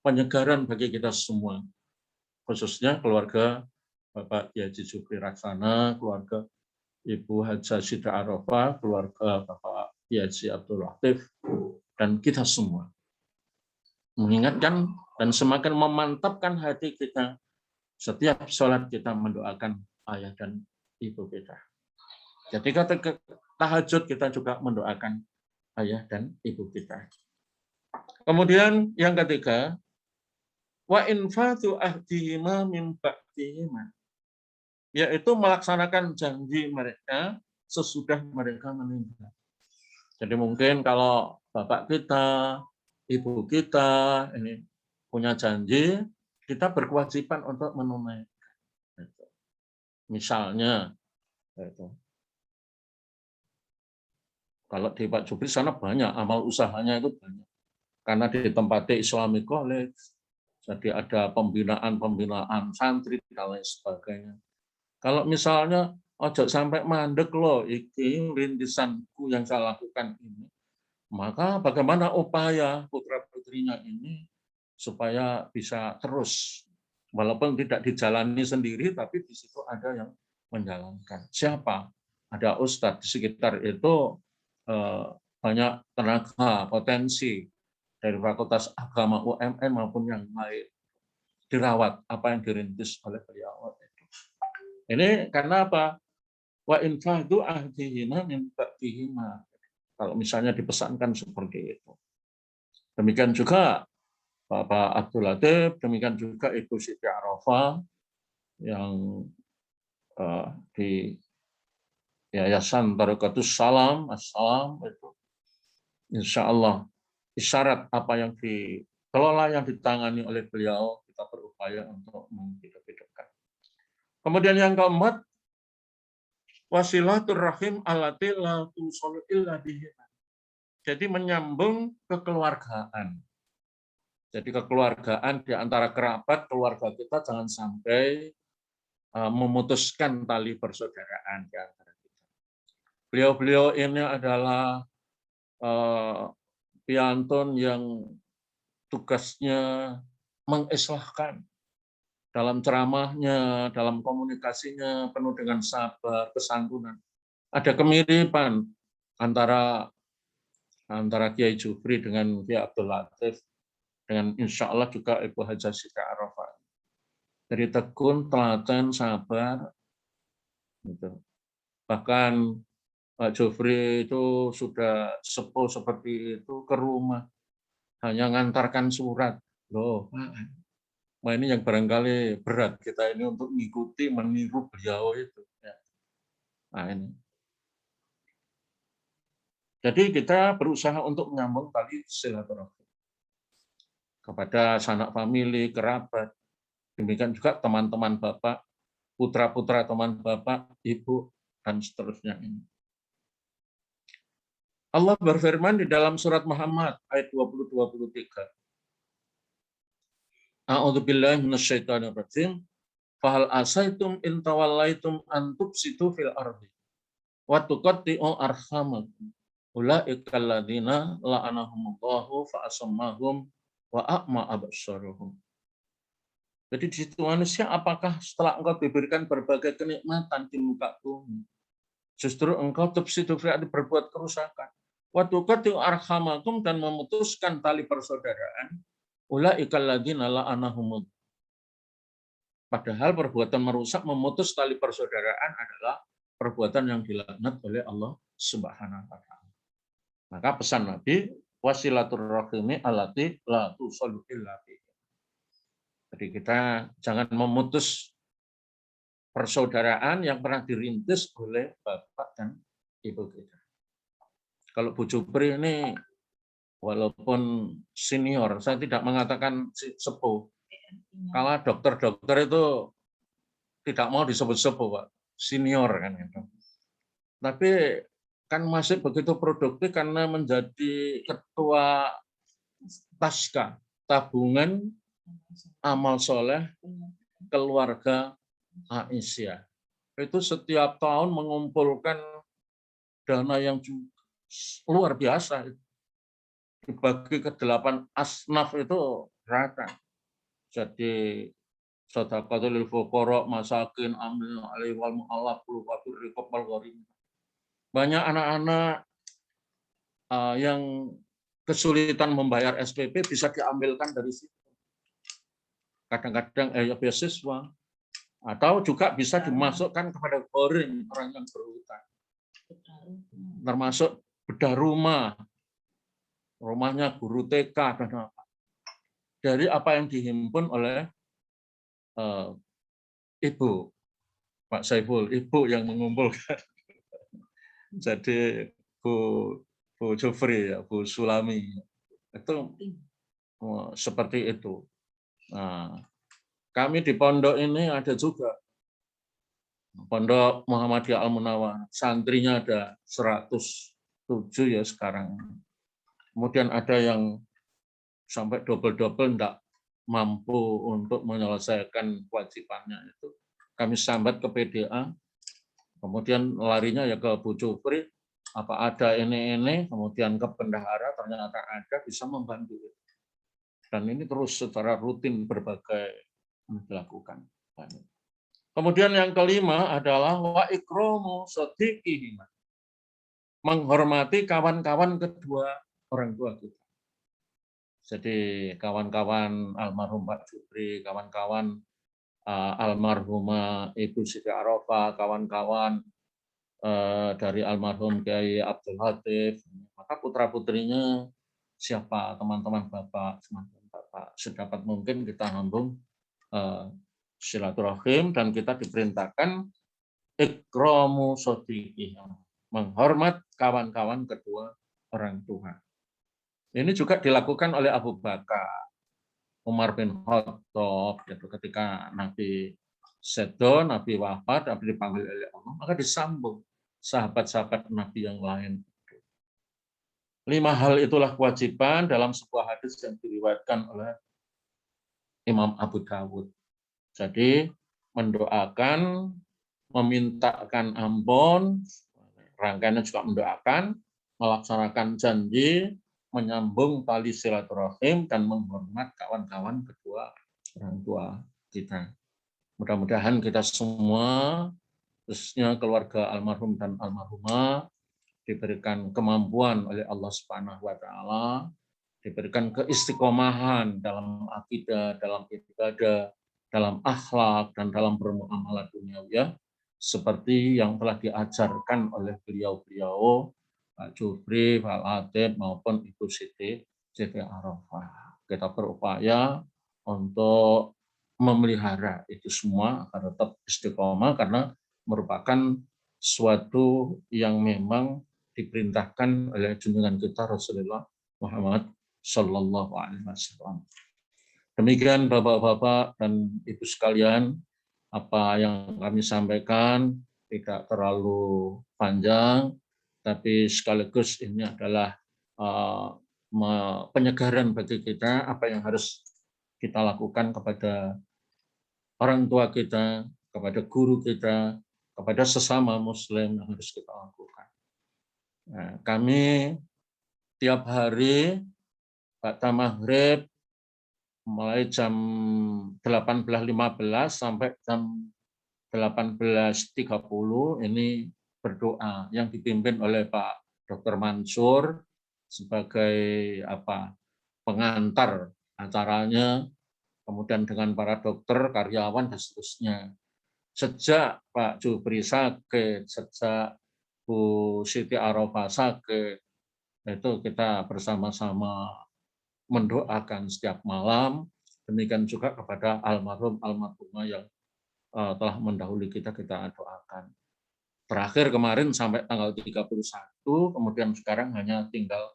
penyegaran bagi kita semua, khususnya keluarga Bapak Kiai Haji Jufri Raksana, keluarga Ibu Hajah Sida Arafah, keluarga Bapak Kiai Haji Abdul Latif, dan kita semua. Mengingatkan dan semakin memantapkan hati kita setiap sholat kita mendoakan ayah dan ibu kita. Ketika tahajud kita juga mendoakan ayah dan ibu kita. Kemudian yang ketiga, wa infatu ahdihima min ba'dihima, yaitu melaksanakan janji mereka sesudah mereka meninggal. Jadi mungkin kalau bapak kita, ibu kita ini punya janji, kita berkewajiban untuk menunaikan. Misalnya, kalau di Pak Jufri sana banyak, amal usahanya itu banyak. Karena ditempati Islamic College, jadi ada pembinaan santri dan lain sebagainya. Kalau misalnya ojo sampai mandek loh, iki rintisanku yang saya lakukan ini, maka bagaimana upaya putra-putrinya ini supaya bisa terus, walaupun tidak dijalani sendiri, tapi di situ ada yang menjalankan. Siapa? Ada ustadz di sekitar itu, banyak tenaga potensi dari Fakultas Agama UMN maupun yang lain dirawat apa yang dirintis oleh beliau. Ini karena apa? Wa infadu ahdihima min ba'dihima. Kalau misalnya dipesankan seperti itu. Demikian juga Bapak Abdul Latif, demikian juga Ibu Siti Arafah yang di Yayasan Tarekat Salam, Assalam itu. Insya Allah isyarat apa yang dikelola, yang ditangani oleh beliau, kita berupaya untuk menghidup-hidupkan. Kemudian yang keempat, wasilaturrahim allati la tusallu illa bihi. Jadi menyambung kekeluargaan. Jadi kekeluargaan di antara kerabat, keluarga kita jangan sampai memutuskan tali persaudaraan di antara kita. Beliau-beliau ini adalah piantun yang tugasnya mengislahkan dalam ceramahnya, dalam komunikasinya penuh dengan sabar, kesantunan. Ada kemiripan antara Kiai Jufri dengan Kiai Abdul Latif, dengan insya Allah juga Ibu Hajah Sida Arafah. Dari tekun, telaten, sabar. Gitu. Bahkan Pak Jufri itu sudah sepuh seperti itu ke rumah, hanya ngantarkan surat. Loh, Pak, ini yang barangkali berat kita ini untuk mengikuti, meniru beliau itu. Nah, ini. Jadi kita berusaha untuk menyambung tali silaturahmi kepada sanak famili, kerabat, demikian juga teman-teman Bapak, putra-putra teman Bapak, Ibu, dan seterusnya ini. Allah berfirman di dalam surat Muhammad ayat 20-23. A'udzubillahi minasyaitonirrajim. Fahal asaitum in tawallaitum an tufsidu fil ardi wa tuqatti'u arhamakum. Ulaika alladziina la'anahumullahu fa asammahum wa a'ma absaruhum. Jadi di situ manusia, apakah setelah engkau diberikan berbagai kenikmatan di muka bumi, justru engkau tufsidu fil ardi, berbuat kerusakan. Wa tuqatti'u arhamakum, dan memutuskan tali persaudaraan. Ulaika alladziina la'anahumullahu. Padahal perbuatan merusak, memutus tali persaudaraan adalah perbuatan yang dilaknat oleh Allah Subhanahu wa taala. Maka pesan Nabi, wasilaturrahimi allati la tusallu illa bihi. Jadi kita jangan memutus persaudaraan yang pernah dirintis oleh Bapak dan Ibu kita. Kalau Bu Jupri ini walaupun senior, saya tidak mengatakan sepuh. Kalau dokter-dokter itu tidak mau disebut sepuh, Pak. Senior kan itu. Tapi kan masih begitu produktif karena menjadi ketua Taska, tabungan amal soleh keluarga Aisyah. Itu setiap tahun mengumpulkan dana yang luar biasa. Dibagi ke 8 asnaf itu rata. Jadi sedekahul lil fuqara, masakin, amil alaihi wal mu'allaf qulub wa riqab wal gharim. Banyak anak-anak yang kesulitan membayar SPP bisa diambilkan dari situ. Kadang-kadang beasiswa atau juga bisa dimasukkan kepada gharim, orang yang berhutang. Termasuk bedah rumah, rumahnya guru TK dan apa. Dari apa yang dihimpun oleh Ibu Pak Saiful, Ibu yang mengumpulkan. Jadi Bu Jufri, ya, Bu Sulami, itu seperti itu. Nah, kami di pondok ini ada juga Pondok Muhammadiyah Al-Munawwarah, santrinya ada 107 ya sekarang. Kemudian ada yang sampai double-double enggak mampu untuk menyelesaikan kewajibannya itu. Kami sambat ke PDA, kemudian larinya ya ke Bu Jufri, apa ada ini, kemudian ke bendahara, ternyata ada, bisa membantu. Dan ini terus secara rutin berbagai dilakukan. Kemudian yang kelima adalah wa ikramu shadiqihi, menghormati kawan-kawan kedua orang tua kita. Jadi kawan-kawan almarhum Pak Jupri, kawan-kawan almarhumah Ibu Siti Arafah, kawan-kawan dari almarhum Kiai Abdul Latif, maka putra-putrinya siapa, teman-teman Bapak, teman-teman Bapak, sedapat mungkin kita sambung silaturahim, dan kita diperintahkan ikramu shadiqihi, menghormat kawan-kawan kedua orang tua. Ini juga dilakukan oleh Abu Bakar, Umar bin Khattab, ketika Nabi sedo, Nabi wafat, Nabi dipanggil oleh Allah, maka disambung sahabat-sahabat Nabi yang lain. 5 hal itulah kewajiban dalam sebuah hadis yang diriwayatkan oleh Imam Abu Dawud. Jadi mendoakan, memintakan ampun, rangkaiannya juga mendoakan, melaksanakan janji, menyambung tali silaturahim, dan menghormat kawan-kawan kedua orang tua kita. Mudah-mudahan kita semua, khususnya keluarga almarhum dan almarhumah, diberikan kemampuan oleh Allah Subhanahu wa taala, diberikan keistiqomahan dalam akidah, dalam ibadah, dalam akhlak, dan dalam bermuamalah duniawiyah seperti yang telah diajarkan oleh beliau-beliau Pak Jupri, Pak Latif, maupun Ibu Siti Arafah. Kita berupaya untuk memelihara itu semua agar tetap istiqomah, karena merupakan suatu yang memang diperintahkan oleh junjungan kita Rasulullah Muhammad Sallallahu Alaihi Wasallam. Demikian Bapak-bapak dan Ibu sekalian, apa yang kami sampaikan tidak terlalu panjang, tapi sekaligus ini adalah penyegaran bagi kita apa yang harus kita lakukan kepada orang tua kita, kepada guru kita, kepada sesama Muslim yang harus kita lakukan. Nah, kami tiap hari Ba'da maghrib mulai jam 18.15 sampai jam 18.30 ini berdoa yang dipimpin oleh Pak Dr. Mansur sebagai pengantar acaranya, kemudian dengan para dokter, karyawan, dan seterusnya. Sejak Pak Jupri sakit, sejak Bu Siti Arafah sakit, itu kita bersama-sama mendoakan setiap malam. Demikian juga kepada almarhum almarhumah yang telah mendahului kita doakan. Terakhir kemarin sampai tanggal 31, kemudian sekarang hanya tinggal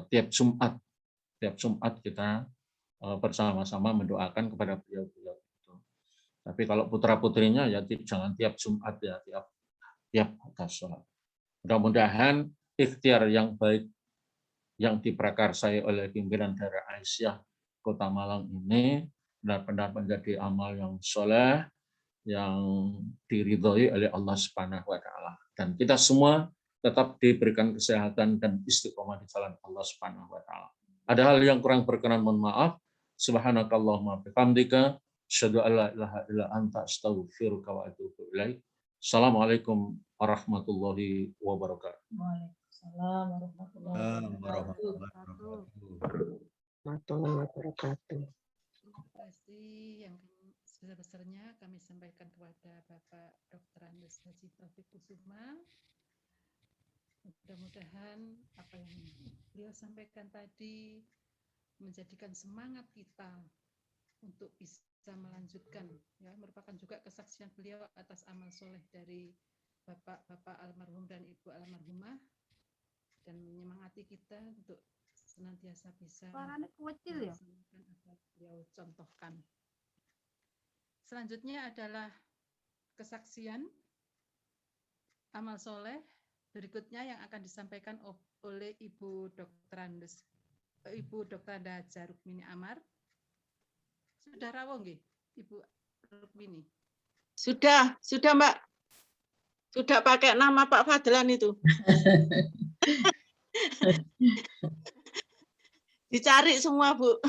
tiap Jumat kita bersama-sama mendoakan kepada beliau-beliau itu. Tapi kalau putra-putrinya ya jangan tiap Jumat ya, tiap sholat. Mudah-mudahan ikhtiar yang baik yang diprakarsai oleh pimpinan daerah Aisyah Kota Malang ini benar-benar menjadi amal yang soleh, yang diridhoi oleh Allah Subhanahu wa taala. Dan kita semua tetap diberikan kesehatan dan istiqomah di jalan Allah Subhanahu wa taala. Ada hal yang kurang berkenan, mohon maaf. Subhanakallahumma bihamdika asyhadu an la ilaha illa anta astaghfiruka wa atubu ilaik. Assalamualaikum warahmatullahi wabarakatuh. Waalaikumsalam warahmatullahi wabarakatuh. Terima kasih yang sebesar-besarnya kami sampaikan kepada Bapak Dr. Andes Haji Taufik Kusuma. Mudah-mudahan apa yang beliau sampaikan tadi menjadikan semangat kita untuk bisa melanjutkan, ya, merupakan juga kesaksian beliau atas amal soleh dari Bapak almarhum dan Ibu almarhumah, dan menyemangati kita untuk senantiasa bisa kecil ya. apa beliau contohkan. Selanjutnya adalah kesaksian amal soleh berikutnya yang akan disampaikan oleh Ibu Dr. Anda Haja Rukmini Amar. Sudah rawuh nggih, Ibu Rukmini? Sudah Mbak. Sudah pakai nama Pak Fadlan itu. Dicari semua, Bu.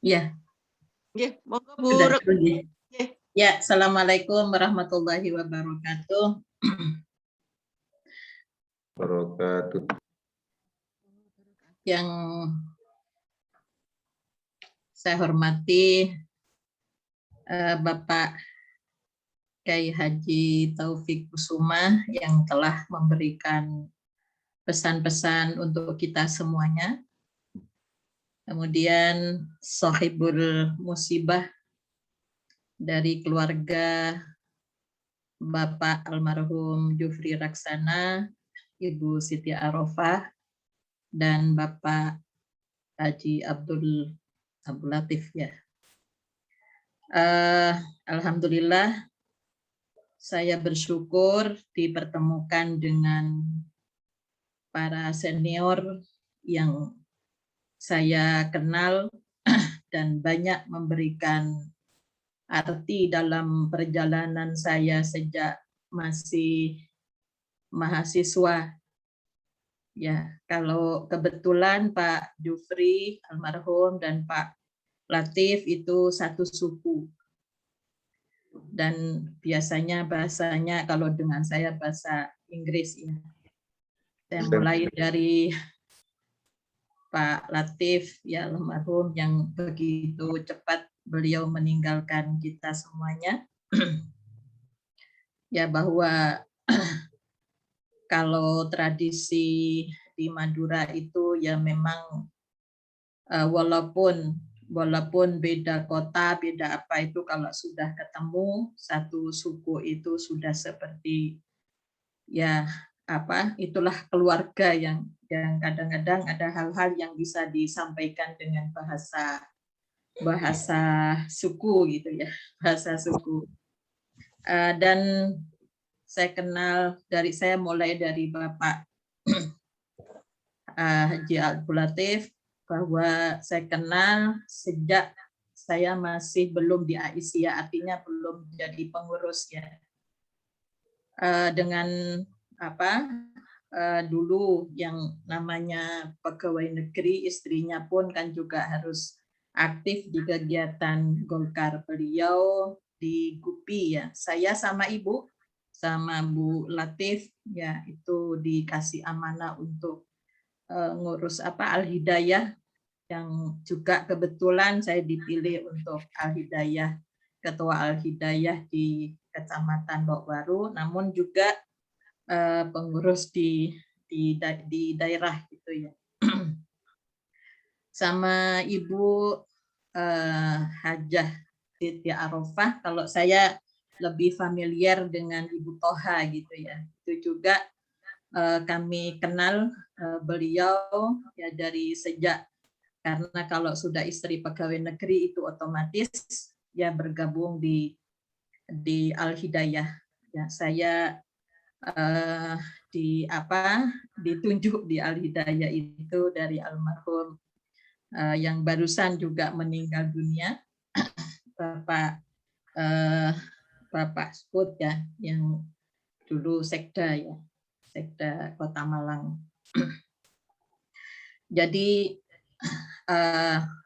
Ya, Monggo Bu. Ya, assalamualaikum warahmatullahi wabarakatuh. Yang saya hormati Bapak Kiai Haji Taufik Kusuma yang telah memberikan pesan-pesan untuk kita semuanya. Kemudian Sohibul Musibah dari keluarga Bapak almarhum Jufri Raksana, Ibu Siti Arofah, dan Bapak Haji Abdul Latif ya. Alhamdulillah saya bersyukur dipertemukan dengan para senior yang saya kenal dan banyak memberikan arti dalam perjalanan saya sejak masih mahasiswa. Ya, kalau kebetulan Pak Jufri almarhum dan Pak Latif itu satu suku. Dan biasanya bahasanya kalau dengan saya bahasa Inggris ya. Saya mulai dari Pak Latif ya almarhum yang begitu cepat beliau meninggalkan kita semuanya. Ya, bahwa kalau tradisi di Madura itu ya memang walaupun beda kota, beda apa itu, kalau sudah ketemu satu suku itu sudah seperti ya apa, itulah keluarga yang kadang-kadang ada hal-hal yang bisa disampaikan dengan bahasa suku gitu ya, bahasa suku. Dan saya mulai dari Bapak Haji Abdul Latif, bahwa saya kenal sejak saya masih belum di Aisyah, artinya belum jadi pengurus ya. Dengan apa dulu yang namanya pegawai negeri, istrinya pun kan juga harus aktif di kegiatan Golkar. Beliau di GUPI ya. Saya sama Ibu, sama Bu Latif ya, itu dikasih amanah untuk ngurus apa Al-Hidayah, yang juga kebetulan saya dipilih untuk Al-Hidayah, ketua Al-Hidayah di Kecamatan Lok Baru, namun juga pengurus di daerah gitu ya. sama Ibu Hajah Siti Arofah. Kalau saya lebih familiar dengan Ibu Toha gitu ya. Itu juga kami kenal beliau ya dari sejak, karena kalau sudah istri pegawai negeri itu otomatis ya bergabung di Al-Hidayah. Ya, saya ditunjuk di Al-Hidayah itu dari almarhum yang barusan juga meninggal dunia, Bapak Skut ya, yang dulu sekda ya, sekda Kota Malang. Jadi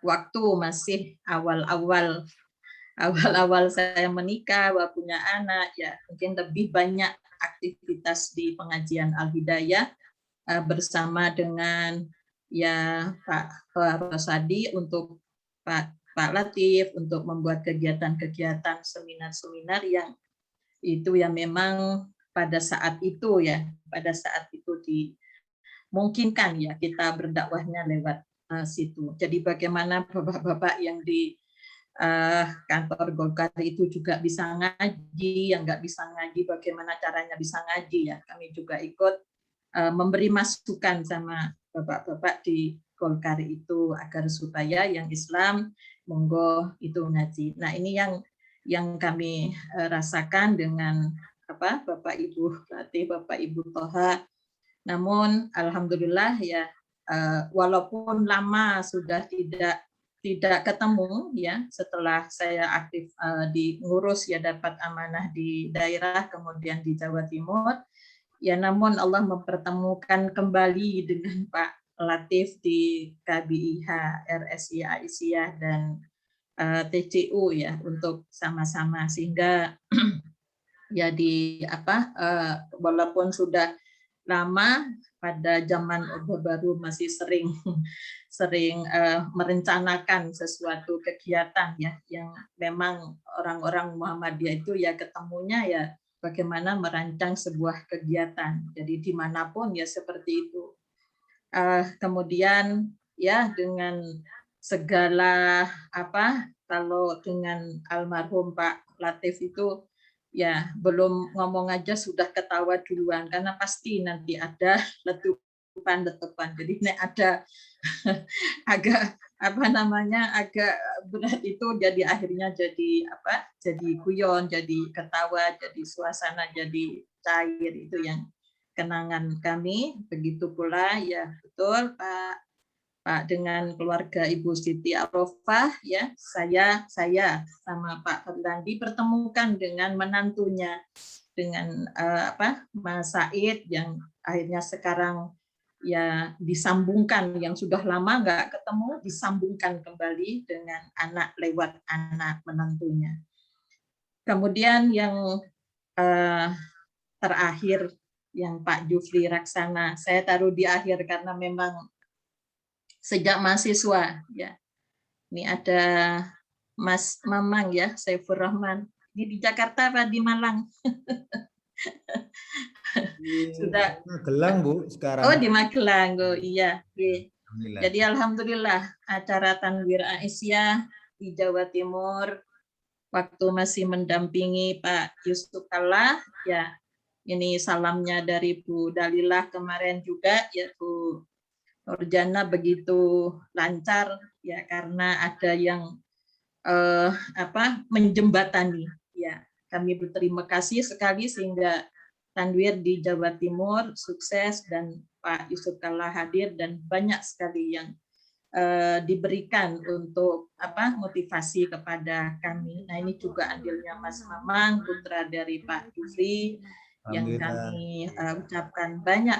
waktu masih awal-awal saya menikah, punya anak, ya mungkin lebih banyak aktivitas di pengajian Al-Hidayah bersama dengan ya Pak Rosadi, untuk Pak Latif untuk membuat kegiatan-kegiatan seminar-seminar yang itu yang memang pada saat itu dimungkinkan ya kita berdakwahnya lewat situ. Jadi bagaimana bapak-bapak yang di kantor Golkar itu juga bisa ngaji, yang nggak bisa ngaji bagaimana caranya bisa ngaji ya. Kami juga ikut memberi masukan sama bapak-bapak di Golkar itu agar supaya yang Islam monggo itu ngaji. Nah ini yang kami rasakan dengan Bapak Ibu Latif, Bapak Ibu Toha. Namun alhamdulillah ya walaupun lama sudah tidak ketemu ya, setelah saya aktif di ngurus ya, dapat amanah di daerah kemudian di Jawa Timur ya, namun Allah mempertemukan kembali dengan Pak Latif di KBIH, RSI Aisyah dan TCU ya, untuk sama-sama, sehingga ya walaupun sudah lama, pada zaman Orde Baru masih sering merencanakan sesuatu kegiatan ya, yang memang orang-orang Muhammadiyah itu ya ketemunya ya bagaimana merancang sebuah kegiatan. Jadi dimanapun ya seperti itu. Kemudian ya dengan segala kalau dengan almarhum Pak Latif itu ya belum ngomong aja sudah ketawa duluan, karena pasti nanti ada letupan. Jadi ini ada agak agak berat itu, jadi akhirnya jadi guyon, jadi ketawa, jadi suasana jadi cair. Itu yang kenangan kami. Begitu pula ya betul Pak dengan keluarga Ibu Siti Arofah ya, saya sama Pak Ferdandi pertemukan dengan menantunya, dengan Mas Said, yang akhirnya sekarang ya disambungkan, yang sudah lama nggak ketemu disambungkan kembali dengan anak lewat anak menantunya. Kemudian yang terakhir yang Pak Jufri Raksana, saya taruh di akhir karena memang sejak mahasiswa ya. Ini ada Mas Mamang ya, Saifur Rahman. Ini di Jakarta apa di Malang? Sudah Magelang Bu sekarang. Oh di Magelang, oh iya. Jadi alhamdulillah acara Tanwir Aisyah di Jawa Timur waktu masih mendampingi Pak Yusuf Kalla ya. Ini salamnya dari Bu Dalilah kemarin juga ya, Bu Nurjana, begitu lancar ya, karena ada yang menjembatani ya. Kami berterima kasih sekali sehingga Tanwir di Jawa Timur sukses dan Pak Yusuf Kalla hadir, dan banyak sekali yang diberikan untuk motivasi kepada kami. Nah ini juga andilnya Mas Mamang, putra dari Pak Jufri, yang kami ucapkan banyak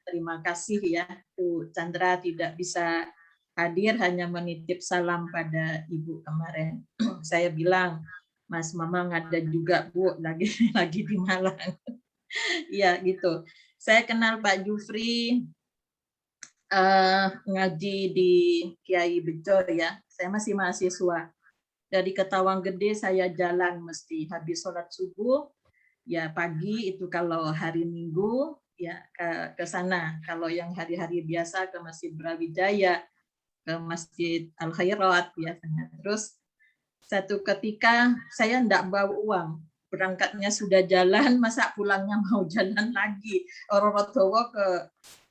terima kasih ya. Bu Chandra tidak bisa hadir, hanya menitip salam pada Ibu kemarin. Saya bilang, Mas Mamang ada juga Bu, lagi di Malang. Iya gitu. Saya kenal Pak Jufri ngaji di Kiai Bejor ya. Saya masih mahasiswa. Dari Ketawang Gede saya jalan mesti habis sholat subuh ya, pagi itu kalau hari Minggu ya ke sana. Kalau yang hari-hari biasa ke Masjid Brawijaya ke Masjid Al Khairat biasanya. Terus satu ketika saya enggak bawa uang, berangkatnya sudah jalan, masa pulangnya mau jalan lagi. Orang Tua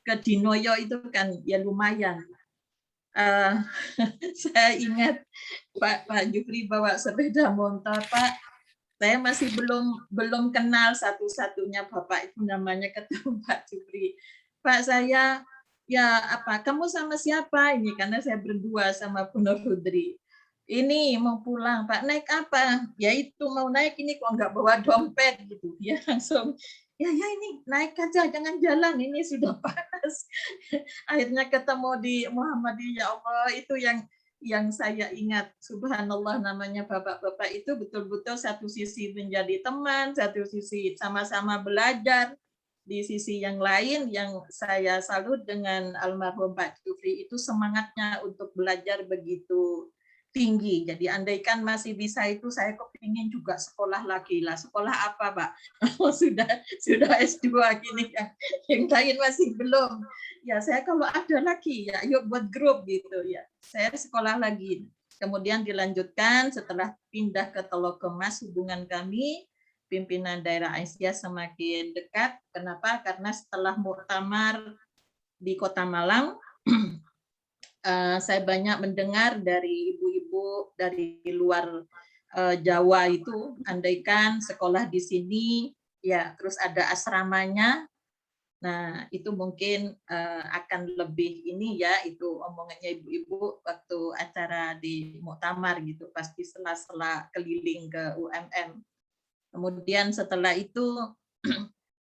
ke Dinoyo itu kan ya lumayan. Saya ingat Pak Jufri bawa sepeda motor, Pak. Saya masih belum kenal satu-satunya Bapak itu namanya ketemu Pak Jufri. Pak, saya ya apa? Kamu sama siapa ini? Karena saya berdua sama Bu Nur Hudri. Ini mau pulang, Pak. Naik apa? Ya itu mau naik ini kok nggak bawa dompet gitu. Ya langsung ya ini naik aja, jangan jalan, ini sudah panas. Akhirnya ketemu di Muhammadiyah. Ya Allah, itu yang saya ingat. Subhanallah, namanya bapak-bapak itu betul-betul satu sisi menjadi teman, satu sisi sama-sama belajar. Di sisi yang lain yang saya salut dengan almarhum Pak Jufri itu semangatnya untuk belajar begitu tinggi. Jadi andaikan masih bisa itu saya kepingin juga sekolah lagi lah. Sekolah apa, Pak? Oh, sudah S2 gini ya. Yang lain masih belum. Ya saya kalau ada lagi ya yuk buat grup gitu ya. Saya sekolah lagi. Kemudian dilanjutkan setelah pindah ke Telokemas, hubungan kami pimpinan daerah Aisyah semakin dekat. Kenapa? Karena setelah muktamar di Kota Malang saya banyak mendengar dari ibu-ibu dari luar Jawa itu, andaikan sekolah di sini, ya terus ada asramanya, nah itu mungkin akan lebih ini ya, itu omongannya ibu-ibu waktu acara di muktamar gitu, pasti sela-sela keliling ke UMM. Kemudian setelah itu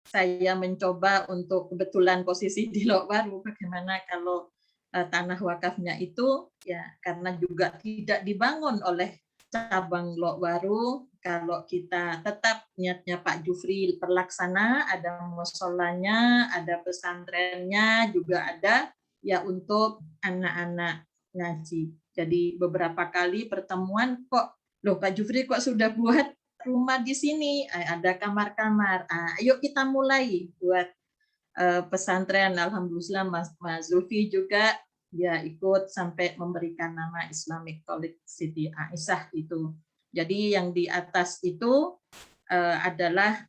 saya mencoba untuk kebetulan posisi di Lok Waru, bagaimana kalau tanah wakafnya itu ya karena juga tidak dibangun oleh cabang Lok Waru, kalau kita tetap niatnya Pak Jufri terlaksana, ada musolanya, ada pesantrennya, juga ada ya untuk anak-anak ngaji. Jadi beberapa kali pertemuan kok, loh Pak Jufri kok sudah buat rumah di sini, ada kamar-kamar. Ayo kita mulai buat pesantren. Alhamdulillah Mas Zulfi juga dia ikut sampai memberikan nama Islamic College Siti Aisyah itu. Jadi yang di atas itu adalah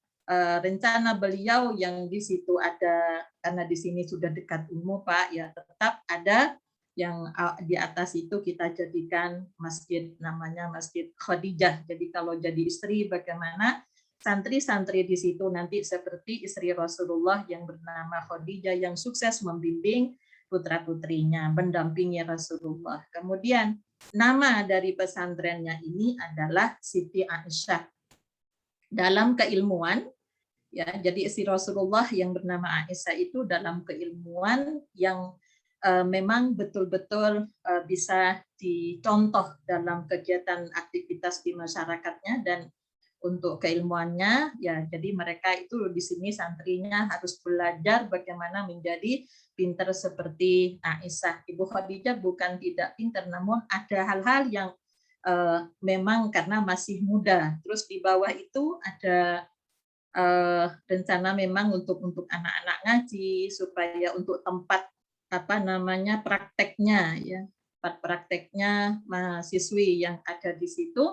rencana beliau yang di situ ada, karena di sini sudah dekat umum Pak, ya tetap ada yang di atas itu kita jadikan masjid, namanya Masjid Khadijah. Jadi kalau jadi istri bagaimana santri-santri di situ nanti seperti istri Rasulullah yang bernama Khadijah yang sukses membimbing putra-putrinya, mendampingi Rasulullah. Kemudian nama dari pesantrennya ini adalah Siti Aisyah. Dalam keilmuan, ya, jadi istri Rasulullah yang bernama Aisyah itu dalam keilmuan yang memang betul-betul bisa dicontoh dalam kegiatan aktivitas di masyarakatnya, dan untuk keilmuannya ya jadi mereka itu di sini santrinya harus belajar bagaimana menjadi pintar seperti Aisyah. Ibu Khadijah bukan tidak pintar, namun ada hal-hal yang memang karena masih muda. Terus di bawah itu ada rencana memang untuk anak-anak ngaji, supaya untuk tempat prakteknya ya, tempat prakteknya mahasiswi yang ada di situ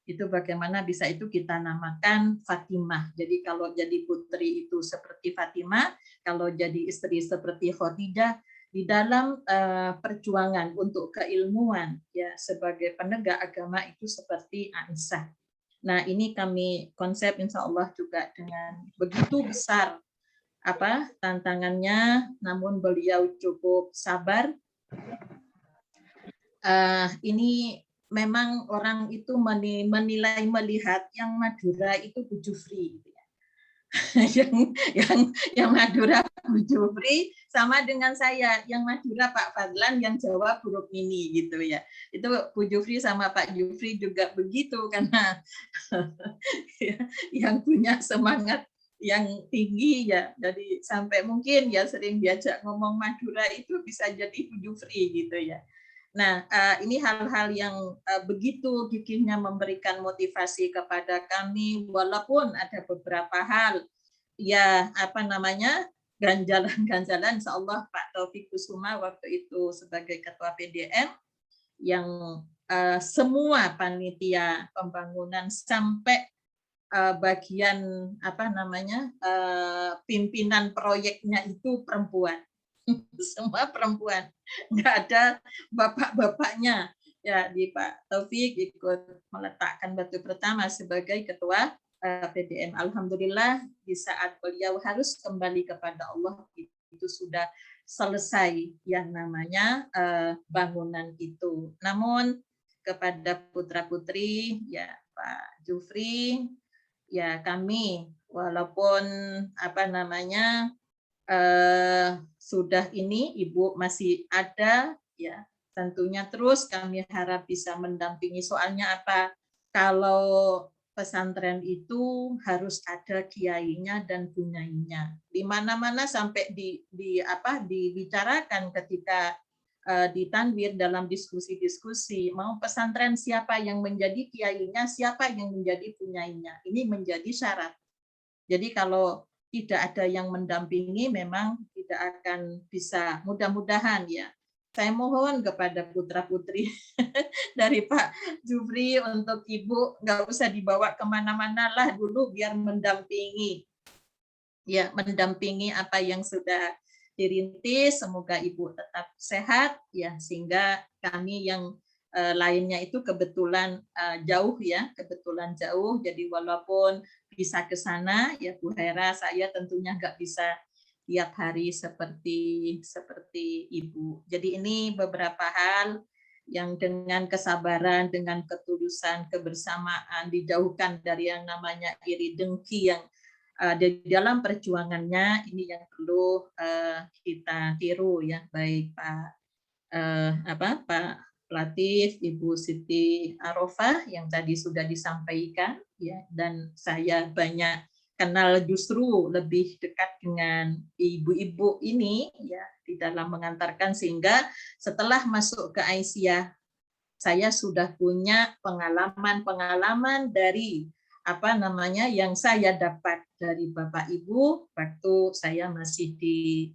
itu bagaimana bisa itu kita namakan Fatimah. Jadi kalau jadi putri itu seperti Fatimah, kalau jadi istri seperti Khadijah, di dalam perjuangan untuk keilmuan ya sebagai penegak agama itu seperti Aisyah. Nah ini kami konsep insya Allah juga dengan begitu besar tantangannya, namun beliau cukup sabar. Ini memang orang itu menilai melihat yang Madura itu Bu Jufri, yang Madura Bu Jufri sama dengan saya, yang Madura Pak Fadlan, yang Jawa Bu Rukmini gitu ya. Itu Bu Jufri sama Pak Jufri juga begitu, karena yang punya semangat yang tinggi ya, jadi sampai mungkin ya sering diajak ngomong Madura itu bisa jadi Bu Jufri gitu ya. Nah, ini hal-hal yang begitu gigihnya memberikan motivasi kepada kami, walaupun ada beberapa hal ya ganjalan-ganjalan, insya Allah Pak Taufik Kusuma waktu itu sebagai Ketua PDM yang semua panitia pembangunan sampai bagian pimpinan proyeknya itu perempuan. Semua perempuan, nggak ada bapak-bapaknya. Ya, di Pak Taufik ikut meletakkan batu pertama sebagai ketua PDM. Alhamdulillah di saat beliau harus kembali kepada Allah itu sudah selesai yang namanya bangunan itu. Namun kepada putra-putri ya Pak Jufri, ya kami walaupun sudah ini Ibu masih ada ya, tentunya terus kami harap bisa mendampingi. Soalnya apa? Kalau pesantren itu harus ada kiainya dan bunyainya. Di mana-mana sampai dibicarakan ketika di Tanwir dalam diskusi-diskusi, mau pesantren siapa yang menjadi kiainya, siapa yang menjadi bunyainya. Ini menjadi syarat. Jadi kalau tidak ada yang mendampingi memang tidak akan bisa, mudah-mudahan ya. Saya mohon kepada putra-putri dari Pak Jufri untuk Ibu nggak usah dibawa kemana-mana lah dulu biar mendampingi. Ya, mendampingi apa yang sudah dirintis, semoga Ibu tetap sehat ya, sehingga kami yang lainnya itu kebetulan jauh ya, kebetulan jauh, jadi walaupun bisa ke sana ya Bu Hera, saya tentunya nggak bisa tiap hari seperti Ibu. Jadi ini beberapa hal yang dengan kesabaran, dengan ketulusan, kebersamaan, dijauhkan dari yang namanya iri dengki yang di dalam perjuangannya ini yang perlu kita tiru ya, baik Pak Latif, Ibu Siti Arofah yang tadi sudah disampaikan ya, dan saya banyak kenal justru lebih dekat dengan ibu-ibu ini ya di dalam mengantarkan, sehingga setelah masuk ke Aisyah saya sudah punya pengalaman dari yang saya dapat dari Bapak Ibu waktu saya masih di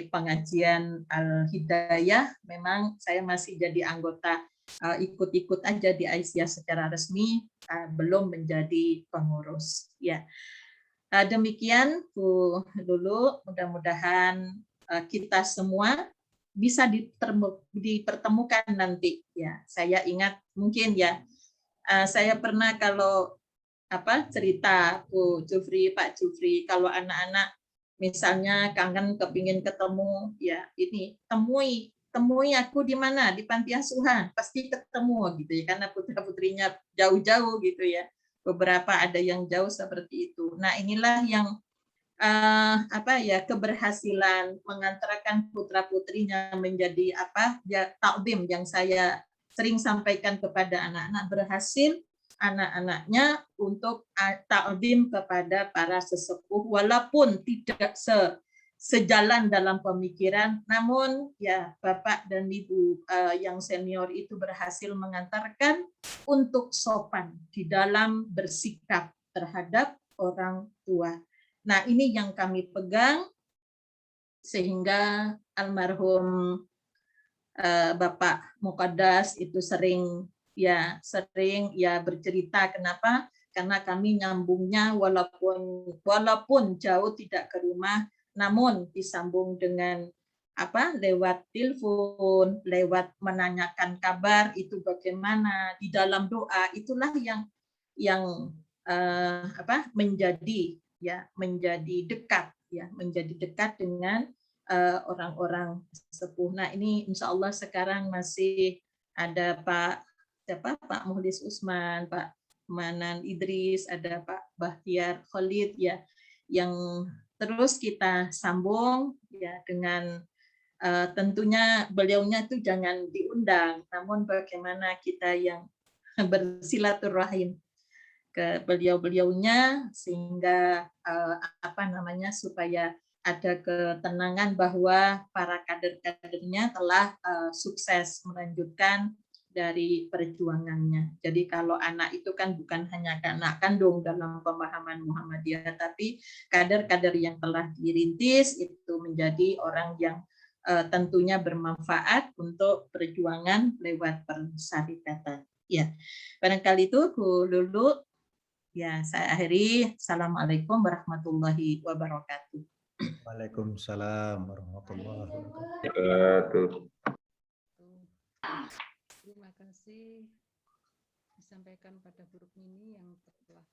pengajian Al-Hidayah. Memang saya masih jadi anggota ikut-ikut aja di Aisyah secara resmi, belum menjadi pengurus ya. Demikian Bu Lulu, mudah-mudahan kita semua bisa dipertemukan nanti ya. Saya ingat mungkin ya, saya pernah kalau cerita Bu Jufri, Pak Jufri, kalau anak-anak misalnya kangen kepingin ketemu ya, ini temui aku di mana, di panti asuhan, pasti ketemu gitu ya, karena putra-putrinya jauh-jauh gitu ya, beberapa ada yang jauh seperti itu. Nah inilah yang keberhasilan mengantarkan putra-putrinya menjadi takdim yang saya sering sampaikan kepada anak-anak, berhasil anak-anaknya untuk takdim kepada para sesepuh walaupun tidak sejalan dalam pemikiran, namun ya Bapak dan Ibu yang senior itu berhasil mengantarkan untuk sopan di dalam bersikap terhadap orang tua. Nah, ini yang kami pegang sehingga almarhum Bapak Muqaddas itu sering bercerita. Kenapa? Karena kami nyambungnya walaupun jauh tidak ke rumah, namun disambung dengan lewat telepon, lewat menanyakan kabar itu bagaimana, di dalam doa, itulah yang menjadi dekat dengan orang-orang sepuh. Nah ini insya Allah sekarang masih ada Pak Muhlis Usman, Pak Manan Idris, ada Pak Bahtiar Khalid ya, yang terus kita sambung ya dengan tentunya beliaunya itu jangan diundang, namun bagaimana kita yang bersilaturahim ke beliau-beliaunya sehingga supaya ada ketenangan bahwa para kader-kadernya telah sukses melanjutkan dari perjuangannya. Jadi kalau anak itu kan bukan hanya anak kandung dalam pemahaman Muhammadiyah, tapi kader-kader yang telah dirintis itu menjadi orang yang tentunya bermanfaat untuk perjuangan lewat persyarikatan. Ya, barangkali itu Bu Lulu. Ya, saya akhiri. Assalamualaikum warahmatullahi wabarakatuh. Waalaikumsalam warahmatullahi wabarakatuh. Terima kasih disampaikan pada Bu Rukmini yang telah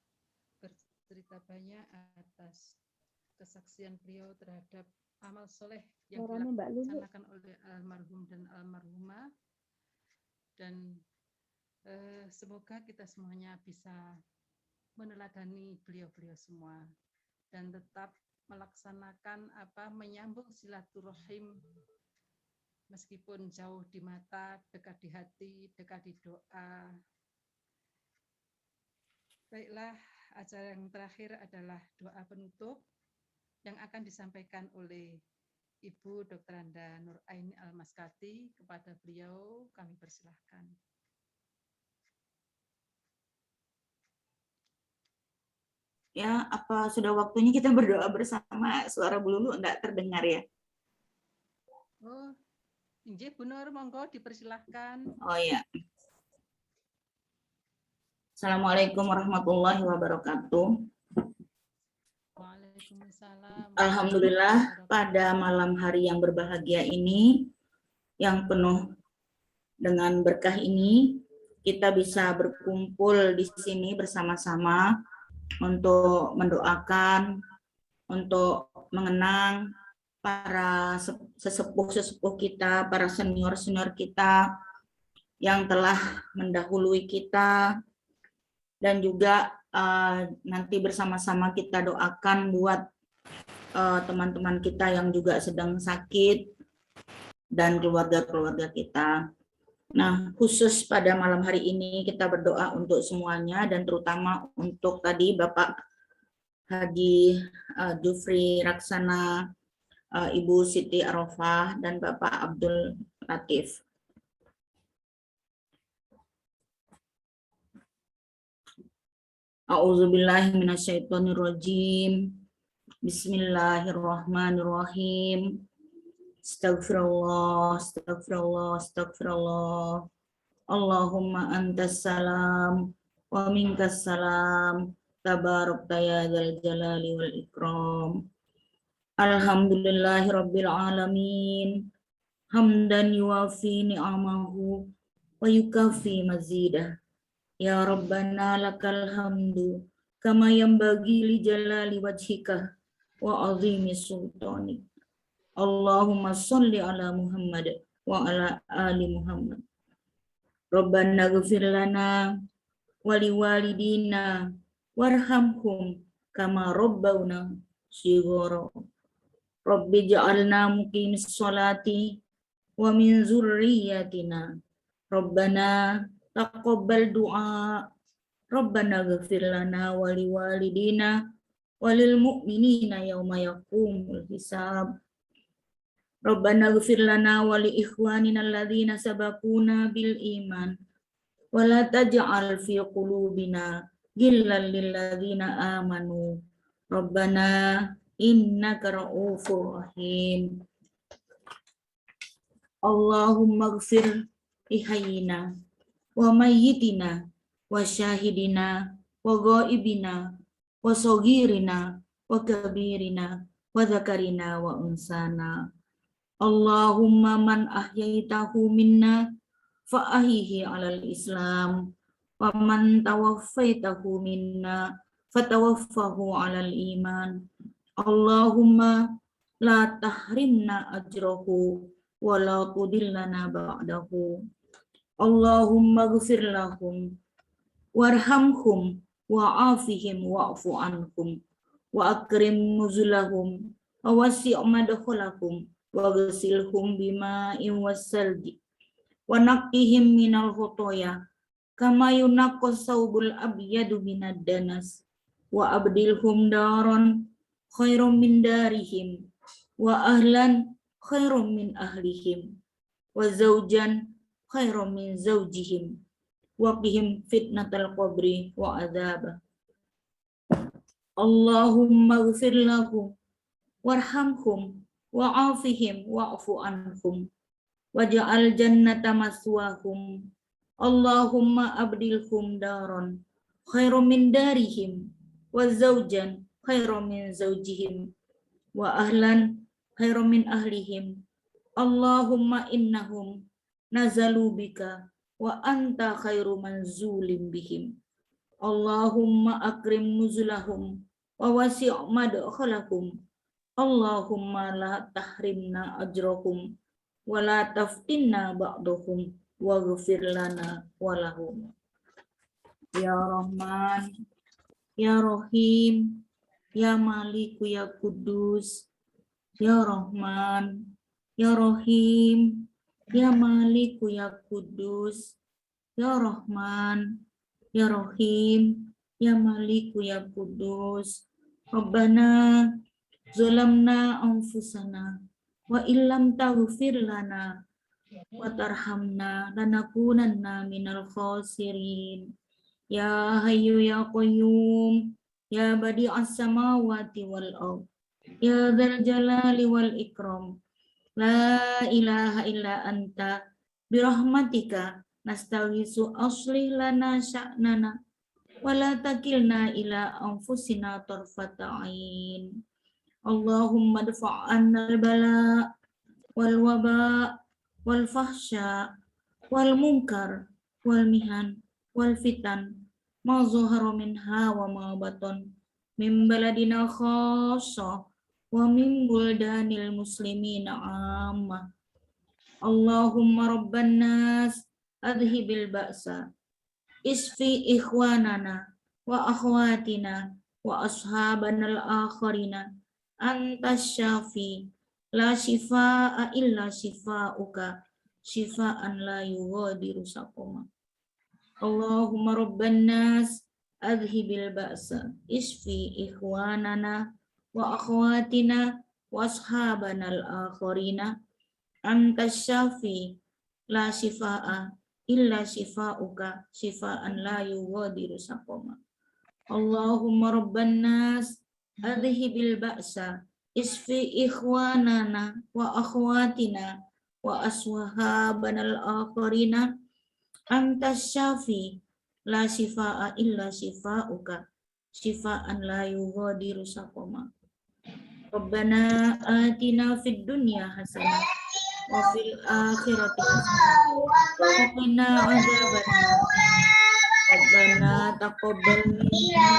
bercerita banyak atas kesaksian beliau terhadap amal soleh yang dilaksanakan oleh almarhum dan almarhumah, dan semoga kita semuanya bisa meneladani beliau-beliau semua dan tetap melaksanakan menyambung silaturahim meskipun jauh di mata, dekat di hati, dekat di doa. Baiklah, acara yang terakhir adalah doa penutup yang akan disampaikan oleh Ibu Dr. Anda Nuraini Al-Maskati. Kepada beliau kami persilahkan. Ya, apa sudah waktunya kita berdoa bersama? Suara Bu Lulu enggak terdengar ya? Oh, injih Bu Nur, monggo dipersilahkan. Oh ya. Assalamualaikum warahmatullahi wabarakatuh. Waalaikumsalam. Alhamdulillah pada malam hari yang berbahagia ini, yang penuh dengan berkah ini, kita bisa berkumpul di sini bersama-sama untuk mendoakan, untuk mengenang para sesepuh-sesepuh kita, para senior-senior kita yang telah mendahului kita, dan juga nanti bersama-sama kita doakan buat teman-teman kita yang juga sedang sakit dan keluarga-keluarga kita. Nah, khusus pada malam hari ini kita berdoa untuk semuanya dan terutama untuk tadi Bapak Haji Jufri Raksana, Ibu Siti Arofah, dan Bapak Abdul Latif. A'udzubillahi minasyaitonirrajim. Bismillahirrahmanirrahim. Astagfirullah, astagfirullah, astagfirullah. Allahumma antas salam wa minkas salam. Tabarakta ya dzal jalali wal ikram. Alhamdulillahi rabbil alamin. Hamdan yuwafi ni'amahu wa yukafi mazidah. Ya Rabbana lakal hamdu kama yanbaghi li jalali wajhika wa azimi sultanik. Allahumma sholli ala Muhammad wa ala ali Muhammad. Rabbana ighfir lana wa liwalidina warhamhum kama rabbawna shighara. Rabbi ja'alna muqimis sholati wa min zurriyyatina. Rabbana taqabbal du'a. Rabbana ighfir lana wa liwalidina walil mu'minina yauma yaqumul hisab. Rabbana ighfir lana wa li ikhwanina alladzina sabaquna bil iman wa la taj'al fi qulubina ghillan lil ladzina amanu. Rabbana innaka ra'ufur rahim. Allahumma ighfir li hayyina wa mayyitina wa syahidina wa ghaibina wa saghirina wa kabirina wa dzakarina wa unsana. Allahumma man ahyaitahu minna fa ahyihi 'alal Islam wa man tawaffaitahu minna fatawaffahu 'alal iman. Allahumma la tahrimna ajrahu wa la tudillana ba'dahu. Allahumma ighfir lahum warhamhum wa'afihim wa'fu anhum wa akrim nuzulahum wa wasi' madkhalahum wa ghasilhum bima'in wassalji wa naqqihim minal khotoya kama yunaqqas saubul abyadu minad danas wa abdilhum daron khairum min darihim wa ahlan khairum min ahlihim wa zawjan khairum min zawjihim wa qihim fitnatal qabri wa adzabah. Allahumma ighfir lahum warhamhum wa'afihim wa'fu anhum waj'al jannata maswahum. Allahumma abdilhum daron khairum min darihim wa zawjan khairum min zawjihim wa ahlan khairum min ahlihim. Allahumma innahum nazalu bika wa anta khairu manzulim bihim. Allahumma akrim nuzulahum wa wasi' madkhalahum. Allahumma la tahrimna ajrahum wa la taftinna ba'dahum waghfir lana wa lahum. Ya Rahman, Ya Rahim, Ya Maliku, Ya Kudus, Ya Rahman, Ya Rahim, Ya Maliku, Ya Kudus, Ya Rahman, Ya Rahim, Ya Maliku, Ya Kudus. Rabbana zalamna anfusana wa illam taghfir lana wa tarhamna lanakunanna minal khasirin. Ya Hayyu Ya Qayyum, Ya Badi'as Samawati wal Ardh, Ya Dzal Jalali wal Ikram. La ilaha illa anta birahmatika nastaghiitsu aslih lana sya'nana wa la takilna ila anfusina tarfata ain. Allahumma dfa' 'anna al-bala wal waba wal fahsya wal munkar wal mihan wal fitan ma zahara minha wa ma batan min baladina khassa wa min buldanil muslimina amma. Allahumma rabban nas adhibil ba'sa isfi ikhwanana wa akhwatina wa ashabanal akharina antas syafi la shifaa illa shifauka shifaan la yughadiru saqama. Allahumma rabban nas adhibil ba'sa isfi ikhwanana wa akhwatina wa ashabanal akharina antas syafi la shifaa illa shifauka shifaan la yughadiru saqama. Allahumma rabban nas adhibil ba'sa isfi ikhwanana wa akhwatina wa ashabanal akharina antas syafi la shifaa illa shifauka shifaan la yughadiru saqama. Rabbana atina fid dunya hasanah wa fil akhirati hasanah wa qina adzabannar. Rabbana taqabbal minna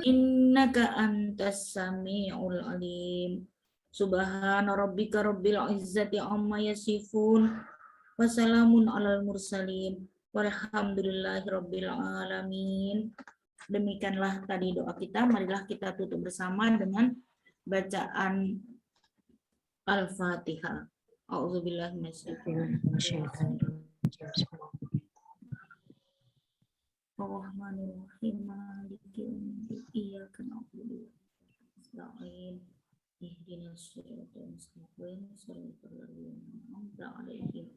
innaka antas samiul alim. Subhana rabbika rabbil izzati amma yasifun wa salamun alal mursalin walhamdulillahi rabbil alamin. Demikianlah tadi doa kita. Marilah kita tutup bersama dengan bacaan Al-Fatihah. A'udzubillahi minasyaitonir rajim. Ar-Rahmanir-Rahim. Maliki yaumiddin. Iyyaka na'budu wa iyyaka nasta'in. Ihdinas siratal mustaqim. Shiratal ladzina an'amta 'alaihim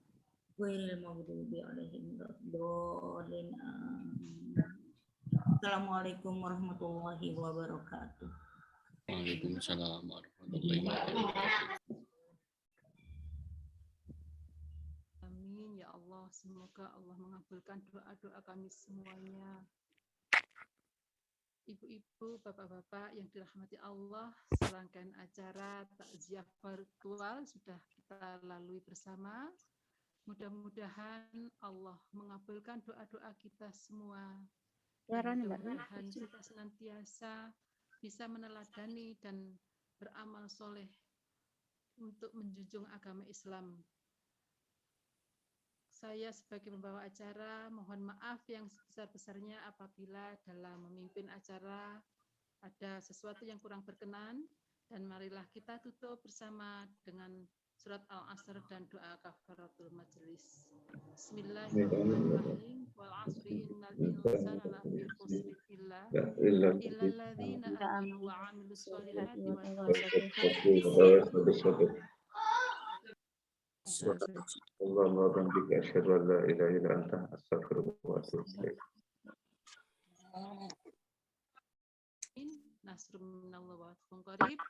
ghairil maghdubi 'alaihim waladdallin. Amin. Assalamualaikum warahmatullahi wabarakatuh. Waalaikumsalam warahmatullahi wabarakatuh. Amin ya Allah, semoga Allah mengabulkan doa-doa kami semuanya. Ibu-ibu, bapak-bapak yang dirahmati Allah, serangkaian acara takziah virtual sudah kita lalui bersama. Mudah-mudahan Allah mengabulkan doa-doa kita semua. Mudah-mudahan kita senantiasa bisa meneladani dan beramal soleh untuk menjunjung agama Islam. Saya sebagai pembawa acara mohon maaf yang sebesar-besarnya apabila dalam memimpin acara ada sesuatu yang kurang berkenan, dan marilah kita tutup bersama dengan surat Al-Asr dan doa kafaratul majelis. Bismillahirrahmanirrahim. Wal 'asri innal insana lafi khusr illa alladzina amanu wa 'amilus sholihati wa tawassaw bil haqqi. Allahumma bihamdika asyhadu an la ilaha illa anta astaghfiruka wa atubu ilaik. Nasrun minallah wa fathun qarib.